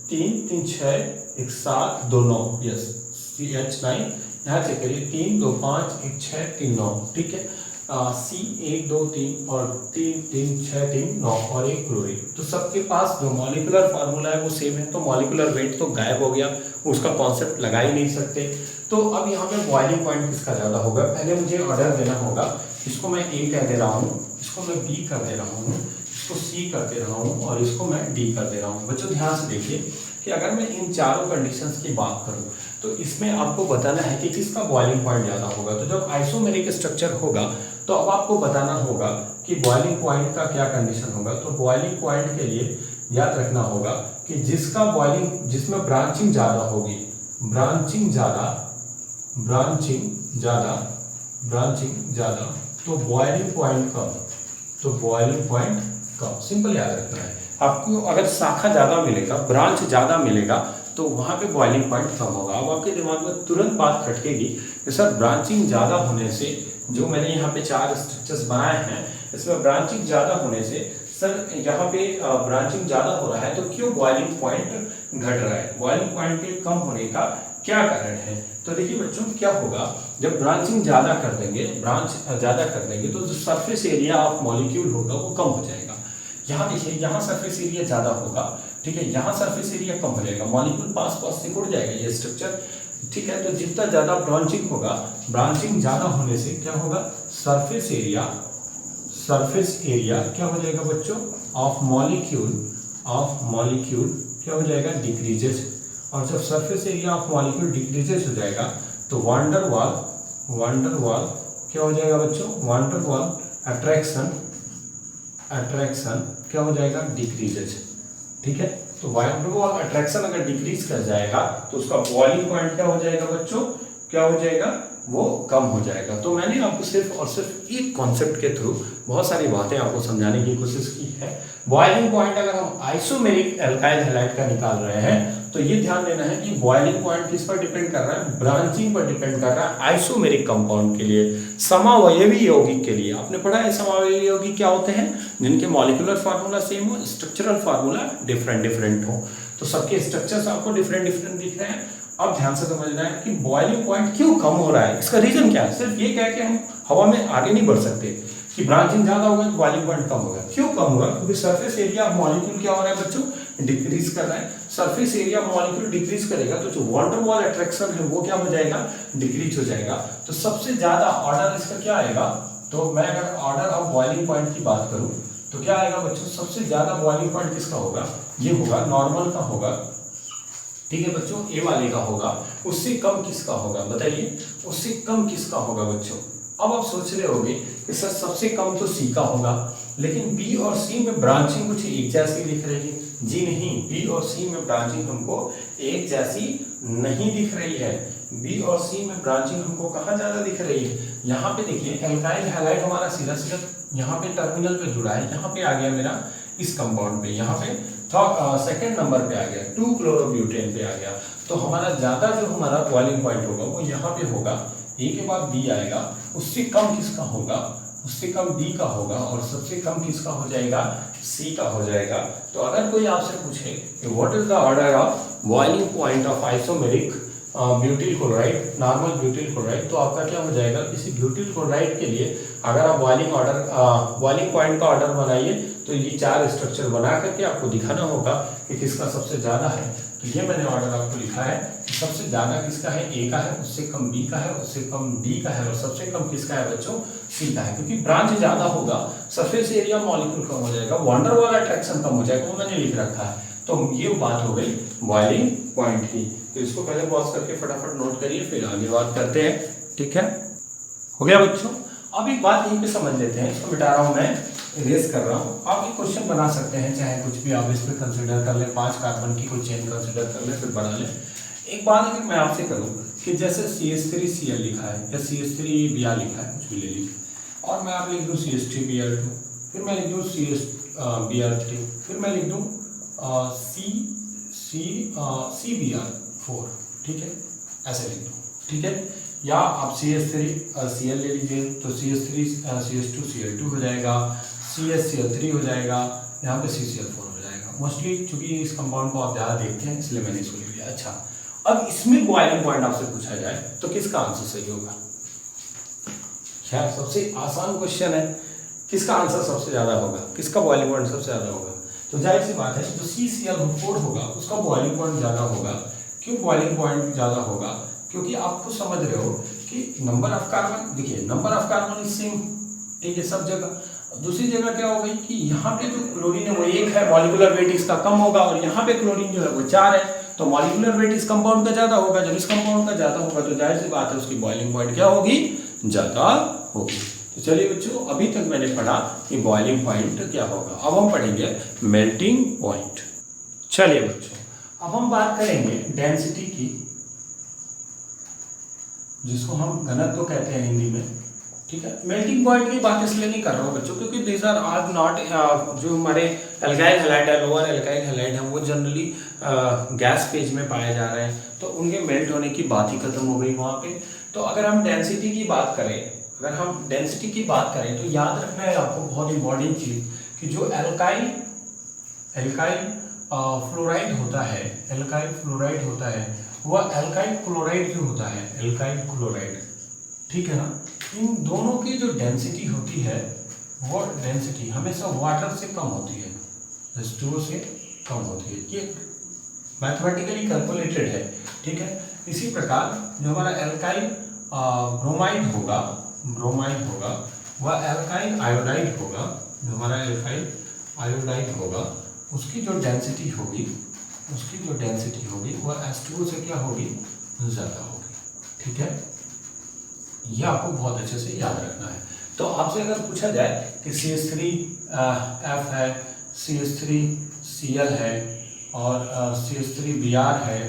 3 3 6 1 7 2 9, यस CH9। यहाँ चेक करिए 3 2 5 1 6 3 9। ठीक है, C 1 2 3 और 3 3 6 3 9 और एक क्लोरीन। तो सबके पास जो मॉलिक्यूलर फार्मूला है वो सेम है, तो मॉलिक्यूलर वेट तो गायब हो गया, उसका कॉन्सेप्ट लगा ही नहीं सकते। तो अब यहाँ पे बॉइलिंग पॉइंट किसका ज़्यादा होगा, पहले मुझे ऑर्डर देना होगा। इसको मैं A कह दे रहा हूँ, इसको मैं B कर दे रहा हूँ, इसको C कर दे रहा हूँ, और इसको मैं D कर दे रहा हूँ। बच्चों ध्यान से देखिए कि अगर मैं इन चारों कंडीशंस की बात करूँ, तो इसमें आपको बताना है कि किसका बॉइलिंग पॉइंट ज़्यादा होगा। तो जब आइसोमेरिक स्ट्रक्चर होगा तो अब आपको बताना होगा कि बॉइलिंग पॉइंट का क्या कंडीशन होगा। तो बॉइलिंग पॉइंट के लिए याद रखना होगा कि जिसका बॉइलिंग, जिसमें ब्रांचिंग ज़्यादा होगी, ब्रांचिंग ज़्यादा, तो बॉइलिंग पॉइंट कम, तो बॉइलिंग पॉइंट कम। सिंपल याद रखना है आपको। अगर शाखा ज़्यादा मिलेगा, ब्रांच ज़्यादा मिलेगा, तो वहाँ पे बॉइलिंग पॉइंट कम होगा। अब आपके दिमाग में तुरंत बात खटकेगी कि सर ब्रांचिंग ज़्यादा होने से, जो मैंने यहाँ पे 4 स्ट्रक्चर्स बनाए हैं, इसमें ब्रांचिंग ज़्यादा होने से सर यहाँ पे ब्रांचिंग ज़्यादा हो रहा है, तो क्यों बॉइलिंग पॉइंट घट रहा है, बॉइलिंग पॉइंट के कम होने का क्या कारण है। तो देखिए बच्चों, क्या होगा, जब ब्रांचिंग ज़्यादा कर देंगे, तो जो सरफेस एरिया ऑफ मॉलिक्यूल होगा वो कम हो जाएगा। यहाँ देखिए, यहाँ सरफेस एरिया ज़्यादा होगा, ठीक है, यहाँ सरफेस एरिया कम हो जाएगा, मॉलिक्यूल पास सिकुड़ जाएगा ये स्ट्रक्चर। ठीक है, तो जितना ज़्यादा ब्रांचिंग होगा, ब्रांचिंग ज़्यादा होने से क्या होगा, सरफेस एरिया क्या हो जाएगा बच्चों, ऑफ मॉलिक्यूल क्या हो जाएगा, डिक्रीजेस। और जब surface area of molecule decreases हो जाएगा, तो वांडर वाल क्या हो जाएगा बच्चों, वांडर वाल अट्रैक्शन क्या हो जाएगा, डिक्रीजेस। ठीक है, तो वांडर वाल अट्रैक्शन अगर डिक्रीज कर जाएगा, तो उसका बॉइलिंग पॉइंट क्या हो जाएगा बच्चों, क्या हो जाएगा, वो कम हो जाएगा। तो मैंने आपको सिर्फ और सिर्फ एक कॉन्सेप्ट के थ्रू बहुत सारी बातें आपको समझाने की कोशिश की है। बॉइलिंग पॉइंट अगर हम आइसोमेरिक एल्काइल हैलाइड का निकाल रहे हैं, तो ये ध्यान देना है कि बॉइलिंग पॉइंट किस पर डिपेंड कर रहा है, ब्रांचिंग पर डिपेंड कर रहा है आइसोमेरिक कंपाउंड के लिए। समावयवी यौगिक के लिए आपने पढ़ा है समावयवी यौगिक क्या होते हैं, जिनके मॉलिक्यूलर फार्मूला सेम हो, स्ट्रक्चरल फार्मूला डिफरेंट हो। तो सबके स्ट्रक्चर्स आपको डिफरेंट दिख रहे हैं। अब ध्यान से समझना है कि बॉइलिंग पॉइंट क्यों कम हो रहा है, इसका रीजन क्या है। सिर्फ ये कह के हम हवा में आगे नहीं बढ़ सकते कि ब्रांचिंग ज्यादा होगा तो बॉइलिंग पॉइंट कम होगा। क्यों कम होगा, क्योंकि सरफेस एरिया ऑफ मॉलिक्यूल क्या हो रहा है बच्चों, डिक्रीज कर रहा है। Surface area of molecule decrease करेगा तो जो वाटर वॉल अट्रैक्शन है वो क्या हो जाएगा, डिक्रीज हो जाएगा। तो सबसे ज्यादा ऑर्डर इसका क्या आएगा, तो मैं अगर ऑर्डर ऑफ बॉइलिंग पॉइंट की बात करूं तो क्या आएगा बच्चों, सबसे ज्यादा बॉइलिंग पॉइंट किसका होगा, ये होगा नॉर्मल का होगा, ठीक है बच्चों, ए वाले का होगा, उससे कम किसका होगा बताइए, उससे कम किसका होगा बच्चों। अब आप सोच रहे होंगे कि सर सबसे कम तो सी का होगा, लेकिन बी और सी में ब्रांचिंग कुछ एक जैसी दिख रही है। जी नहीं, बी और सी में ब्रांचिंग हमको एक जैसी नहीं दिख रही है। बी और सी में ब्रांचिंग हमको कहाँ ज्यादा दिख रही है, यहाँ पे देखिए एल्काइल हैलाइड हमारा सीधा सीधा यहाँ पे टर्मिनल पे जुड़ा है, यहाँ पे आ गया मेरा इस कंपाउंड पे, यहाँ पे सेकंड नंबर पे आ गया, 2-क्लोरोब्यूटेन पे आ गया। तो हमारा ज्यादा जो हमारा बॉइलिंग पॉइंट होगा वो यहाँ पे होगा, ए के बाद बी आएगा, उससे कम किसका होगा, उससे कम डी का होगा, और सबसे कम किसका हो जाएगा, सी का हो जाएगा। तो अगर कोई आपसे पूछे कि what is the order of boiling point of isomeric butyl chloride, normal butyl chloride, तो आपका क्या हो जाएगा, किसी ब्यूटिल क्लोराइड के लिए अगर आप बॉइलिंग पॉइंट का ऑर्डर बनाइए तो ये 4 स्ट्रक्चर बना करके आपको दिखाना होगा कि किसका सबसे ज्यादा है। तो ये मैंने ऑर्डर आपको लिखा है कि सबसे ज्यादा किसका है, ए का है, उससे कम बी का है, उससे कम डी का है, और सबसे कम किसका है बच्चों, सी का है। क्योंकि ब्रांच ज्यादा होगा, सरफेस एरिया मॉलिक्यूल कम हो जाएगा, वंडर वाल अट्रैक्शन कम हो जाएगा, वो मैंने लिख रखा है। तो ये बात हो गई बॉइलिंग पॉइंट की। तो इसको पहले पॉज करके फटाफट नोट करिए, फिर आगे बात करते हैं। ठीक है, हो गया बच्चों। अब एक बात यहीं पे समझ लेते हैं, इसको मिटा रहा हूं मैं, इरेज कर रहा हूं। आप ये क्वेश्चन बना सकते हैं, चाहे कुछ भी आप इस पे कंसीडर कर लें, 5 कार्बन की कोई चेन कंसीडर कर लें, फिर बना लें। एक बात अगर मैं आपसे करूं कि जैसे CH3Cl लिखा है या CH3Br लिखा है, कुछ भी ले लीजिए, और मैं आप लिख दूं CH3Br2, फिर मैं लिख दूं CHBr3, फिर मैं लिख दूं CBr4, ठीक है, ऐसे लिख दूं, ठीक है। या आप CH3Cl ले लीजिए तो CH2Cl2 हो जाएगा, CHCl3 हो जाएगा, यहाँ पे CCl4 हो जाएगा। मोस्टली चूंकि इस कंपाउंड को आप ज़्यादा देखते हैं इसलिए मैंने इसको लिख लिया। अच्छा, अब इसमें बॉइलिंग पॉइंट आपसे पूछा जाए तो किसका आंसर सही होगा। खैर सबसे आसान क्वेश्चन है, किसका आंसर सबसे ज़्यादा होगा, किसका बॉइलिंग पॉइंट सबसे ज़्यादा होगा। तो जाहिर सी बात है जो CCl4 होगा उसका बॉइलिंग पॉइंट ज़्यादा होगा। क्यों बॉइलिंग पॉइंट ज़्यादा होगा, क्योंकि आप खुद समझ रहे हो कि नंबर ऑफ कार्बन, देखिए number of carbon is same, ठीक है, सब जगह। दूसरी जगह क्या हो गई कि यहाँ पे जो क्लोरीन है वो 1 है, मॉलिक्यूलर वेट इसका कम होगा, और यहाँ पे क्लोरीन जो है वो 4 है, तो मॉलिक्यूलर वेट इस कंपाउंड का ज्यादा होगा। जब इस कंपाउंड का ज्यादा होगा तो जाहिर सी बात है उसकी बॉइलिंग पॉइंट क्या होगी, ज्यादा होगी। तो चलिए बच्चों, अभी तक मैंने पढ़ा कि बॉइलिंग पॉइंट क्या होगा, अब हम पढ़ेंगे मेल्टिंग पॉइंट। चलिए बच्चों, अब हम बात करेंगे डेंसिटी की, जिसको हम घनत्व कहते हैं हिंदी में, ठीक है। मेल्टिंग पॉइंट की बात इसलिए नहीं कर रहा हूँ बच्चों क्योंकि दीज आर आर नॉट, जो हमारे एल्काइल हैलाइड है, लोअर एल्काइल हैलाइड है, वो जनरली गैस फेज में पाए जा रहे हैं, तो उनके मेल्ट होने की बात ही खत्म हो गई वहाँ पे। तो अगर हम डेंसिटी की बात करें, अगर हम डेंसिटी की बात करें तो याद रखना है आपको बहुत इंपॉर्टेंट चीज कि जो एल्काइल फ्लोराइड होता है, एल्काइल फ्लोराइड होता है, वह एल्काइल क्लोराइड जो होता है, एल्काइल क्लोराइड, ठीक है ना, इन दोनों की जो डेंसिटी होती है वो डेंसिटी हमेशा वाटर से कम होती है, H2O से कम होती है। ये मैथमेटिकली कैलकुलेटेड है, ठीक है। इसी प्रकार जो हमारा एल्काइल ब्रोमाइड होगा वह एल्काइल आयोडाइड होगा, जो हमारा एल्काइल आयोडाइड होगा उसकी जो डेंसिटी होगी वह H2O से क्या होगी, ज़्यादा होगी, ठीक है। ये आपको बहुत अच्छे से याद रखना है। तो आपसे अगर पूछा जाए कि CH3F है, CH3Cl है और CH3Br है,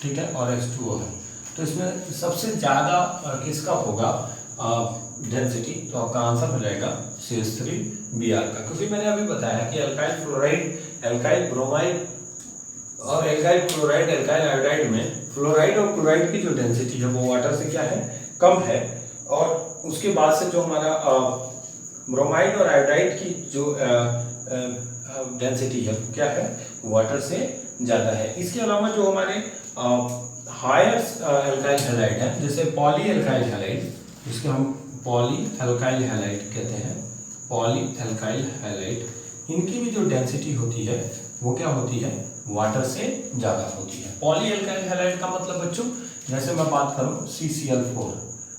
ठीक है, और H2O है, तो इसमें सबसे ज़्यादा किसका होगा डेंसिटी, तो आपका आंसर हो जाएगा CH3Br का, क्योंकि मैंने अभी बताया कि एल्काइल फ्लोराइड, एल्काइल ब्रोमाइड और एल्काइल क्लोराइड, एल्काइल आयोडाइड में फ्लोराइड और क्लोराइड की जो डेंसिटी है वो वाटर से क्या है, कम है, और उसके बाद से जो हमारा ब्रोमाइड और आयोडाइड की जो डेंसिटी है क्या है, वाटर से ज़्यादा है। इसके अलावा जो हमारे हायर एल्काइल हैलाइड है, जैसे पॉली एल्काइल हैलाइड, जिसको हम पॉली एल्काइल हैलाइड कहते हैं, पॉली एल्काइल हैलाइड, इनकी भी जो डेंसिटी होती है वो क्या होती है, वाटर से ज़्यादा होती है। पॉली एल्काइल हैलाइड का मतलब बच्चों, जैसे मैं बात करूं CCl4,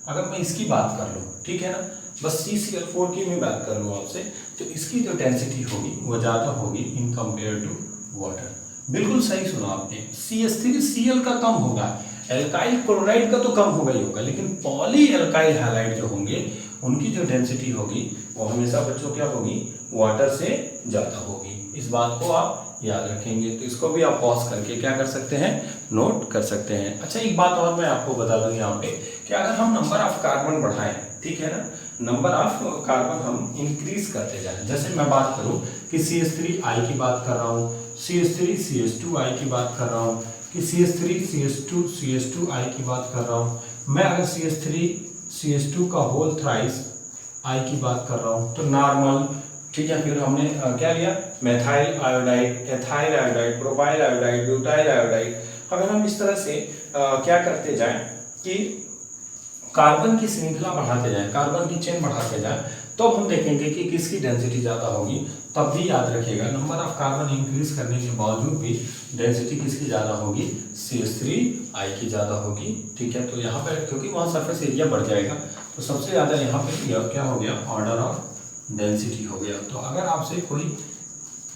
अगर मैं इसकी बात कर लूं, ठीक है ना, बस CCl4 की मैं बात कर लूं आपसे, तो इसकी जो डेंसिटी होगी वो ज़्यादा होगी इन कंपेयर टू वाटर। बिल्कुल सही सुना आपने, CH3Cl का कम होगा, एल्काइल क्लोराइड का तो कम होगा ही होगा, लेकिन पॉली एल्काइल हैलाइड जो होंगे उनकी जो डेंसिटी होगी वो हमेशा बच्चों क्या होगी, वाटर से ज़्यादा होगी। इस बात को आप याद रखेंगे। तो इसको भी आप पॉज करके क्या कर सकते हैं, नोट कर सकते हैं। अच्छा एक बात और मैं आपको बता दूं यहाँ पे कि अगर हम नंबर ऑफ कार्बन बढ़ाएं, ठीक है ना, नंबर ऑफ कार्बन हम इंक्रीज करते जाएं, जैसे मैं बात करूं कि CH3I की बात कर रहा हूँ, CH3CH2I की बात कर रहा हूँ, कि CH3CH2CH2I की बात कर रहा हूँ, मैं अगर CH3CH2 का होल थ्राइस I की बात कर रहा हूँ तो नॉर्मल, ठीक है। फिर हमने क्या लिया, methyl iodide, ethyl iodide, propyl iodide, butyl iodide. अगर हम इस तरह से क्या करते जाएं कि कार्बन की श्रृंखला बढ़ाते जाएं, कार्बन की चेन बढ़ाते जाएं, तो हम देखेंगे कि किसकी डेंसिटी ज़्यादा होगी। तब भी याद रखिएगा नंबर ऑफ कार्बन इंक्रीज करने के बावजूद भी डेंसिटी किसकी ज़्यादा होगी, CH3I की ज़्यादा होगी, ठीक है। तो यहाँ पर क्योंकि वहाँ सरफेस एरिया बढ़ जाएगा तो सबसे ज़्यादा यहाँ पे क्या हो गया, ऑर्डर ऑफ डेंसिटी हो गया। तो अगर आपसे कोई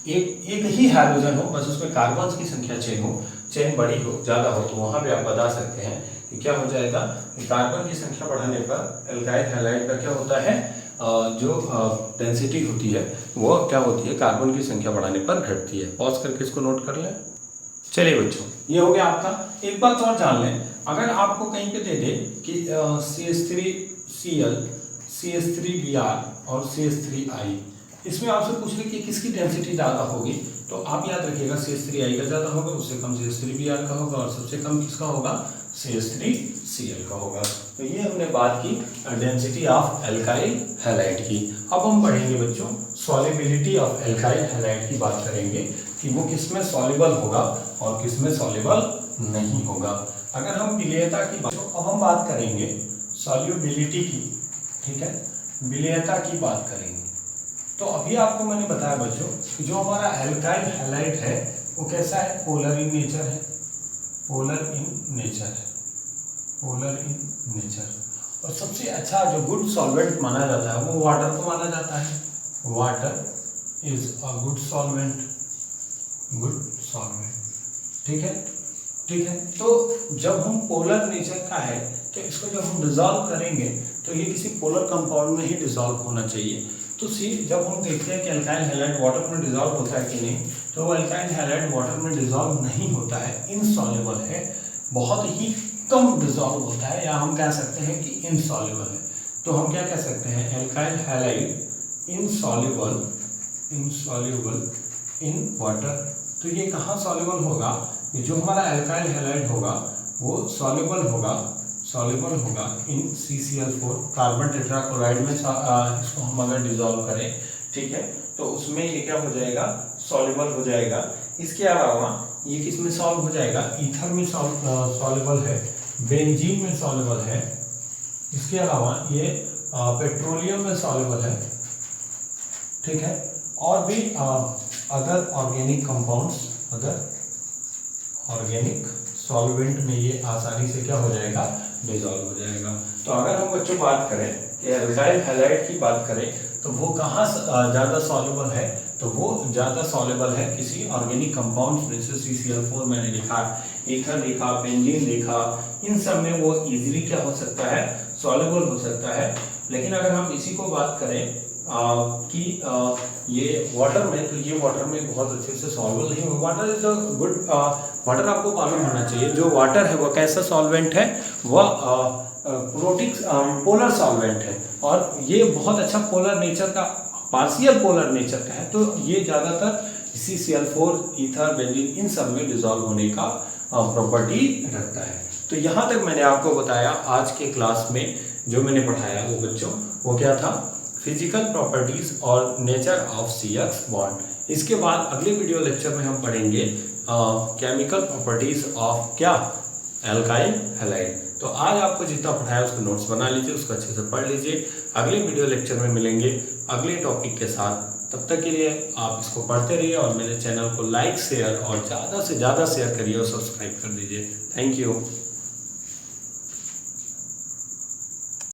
एक ही हाइड्रोजन हो, बस उसमें कार्बन की संख्या चेन बड़ी हो, ज़्यादा हो, तो वहाँ पे आप बता सकते हैं कि क्या हो जाएगा, कि कार्बन की संख्या बढ़ाने पर एल्काइल हैलाइड का क्या होता है, जो डेंसिटी होती है वो क्या होती है, कार्बन की संख्या बढ़ाने पर घटती है। पॉज करके इसको नोट कर लें। चलिए बच्चों, ये हो गया आपका। एक बात और जान लें, अगर आपको कहीं पे दे दे कि CH3Cl, CH3Br और CH3I, इसमें आपसे पूछ ले कि किसकी डेंसिटी ज़्यादा होगी, तो आप याद रखिएगा CH3I का ज़्यादा होगा, उससे कम CH3Br का होगा, और सबसे कम किसका होगा, CH3Cl का होगा। तो ये हमने बात की डेंसिटी ऑफ एल्काइल हैलाइड की। अब हम पढ़ेंगे बच्चों सॉल्युबिलिटी ऑफ एल्काइल हैलाइड की बात करेंगे कि वो किसमें सॉल्युबल होगा और किसमें सॉल्युबल नहीं होगा। अगर हम विलेयता की बात, अब हम बात करेंगे सॉल्युबिलिटी की, ठीक है, विलेयता की बात करेंगे। तो अभी आपको मैंने बताया बच्चों कि जो हमारा एल्काइल हैलाइड है वो कैसा है, पोलर इन नेचर है, पोलर इन नेचर है, पोलर इन नेचर। और सबसे अच्छा जो गुड सॉल्वेंट माना जाता है वो वाटर को माना जाता है, water is a good solvent, good solvent, ठीक है, ठीक है। तो जब हम पोलर नेचर का है तो इसको जब हम डिजॉल्व करेंगे तो ये किसी पोलर कंपाउंड में ही डिजॉल्व होना चाहिए। तो जब हम देखते हैं कि एल्काइल हैलाइड वाटर में डिजॉल्व होता है कि नहीं, तो वो एल्काइल हैलाइड वाटर में डिजॉल्व नहीं होता है, इनसॉल्युबल है, बहुत ही कम डिजॉल्व होता है, या हम कह सकते हैं कि इनसॉल्युबल है। तो हम क्या कह सकते हैं, alkyl halide insoluble, insoluble in water. तो ये कहाँ सॉल्युबल होगा, जो हमारा एल्काइल हैलाइड होगा वो सॉल्युबल होगा, सॉल्युबल होगा इन CCl4, कार्बन टेट्राक्लोराइड में इसको हम अगर डिजॉल्व करें, ठीक है, तो उसमें ये क्या हो जाएगा, सॉल्युबल हो जाएगा। इसके अलावा ये किस में सॉल्व हो जाएगा, ईथर में सॉल्युबल है, बेंजीन में सॉल्युबल है, इसके अलावा ये पेट्रोलियम में सॉल्युबल है, ठीक है, और भी other organic compounds, other organic solvent में ये आसानी से क्या हो जाएगा, डिजॉल्व हो जाएगा। तो अगर हम बच्चों बात करें कि एल्काइल हैलाइड की बात करें तो वो कहाँ ज़्यादा सॉल्युबल है, तो वो ज़्यादा सॉल्युबल है किसी ऑर्गेनिक कंपाउंड्स में, जैसे CCl4 मैंने लिखा, ईथर लिखा, बेंजीन लिखा, इन सब में वो इजीली क्या हो सकता है, सॉल्युबल हो सकता है। लेकिन अगर हम इसी को बात करें कि ये वाटर में, तो ये वाटर में बहुत अच्छे से सॉल्युबल नहीं होगा। Water is a good, water आपको मालूम होना चाहिए जो वाटर है वो कैसा सॉल्वेंट है, वह पोलर सॉल्वेंट है, और ये बहुत अच्छा पोलर नेचर का, पार्शियल पोलर नेचर का है। तो ये ज़्यादातर CCl4, ईथर, बेंजीन इन सब में डिजॉल्व होने का प्रॉपर्टी रखता है। तो यहाँ तक मैंने आपको बताया आज के क्लास में जो मैंने पढ़ाया वो बच्चों, वो क्या था, फिजिकल प्रॉपर्टीज और नेचर ऑफ CH बॉन्ड। इसके बाद अगले वीडियो लेक्चर में हम पढ़ेंगे केमिकल प्रॉपर्टीज ऑफ क्या, एल्काइल हैलाइड। तो आज आपको जितना पढ़ाया उसको नोट्स बना लीजिए, उसको अच्छे से पढ़ लीजिए। अगले वीडियो लेक्चर में मिलेंगे अगले टॉपिक के साथ। तब तक के लिए आप इसको पढ़ते रहिए और मेरे चैनल को लाइक, शेयर और ज़्यादा से ज़्यादा शेयर करिए और सब्सक्राइब कर दीजिए। Thank you.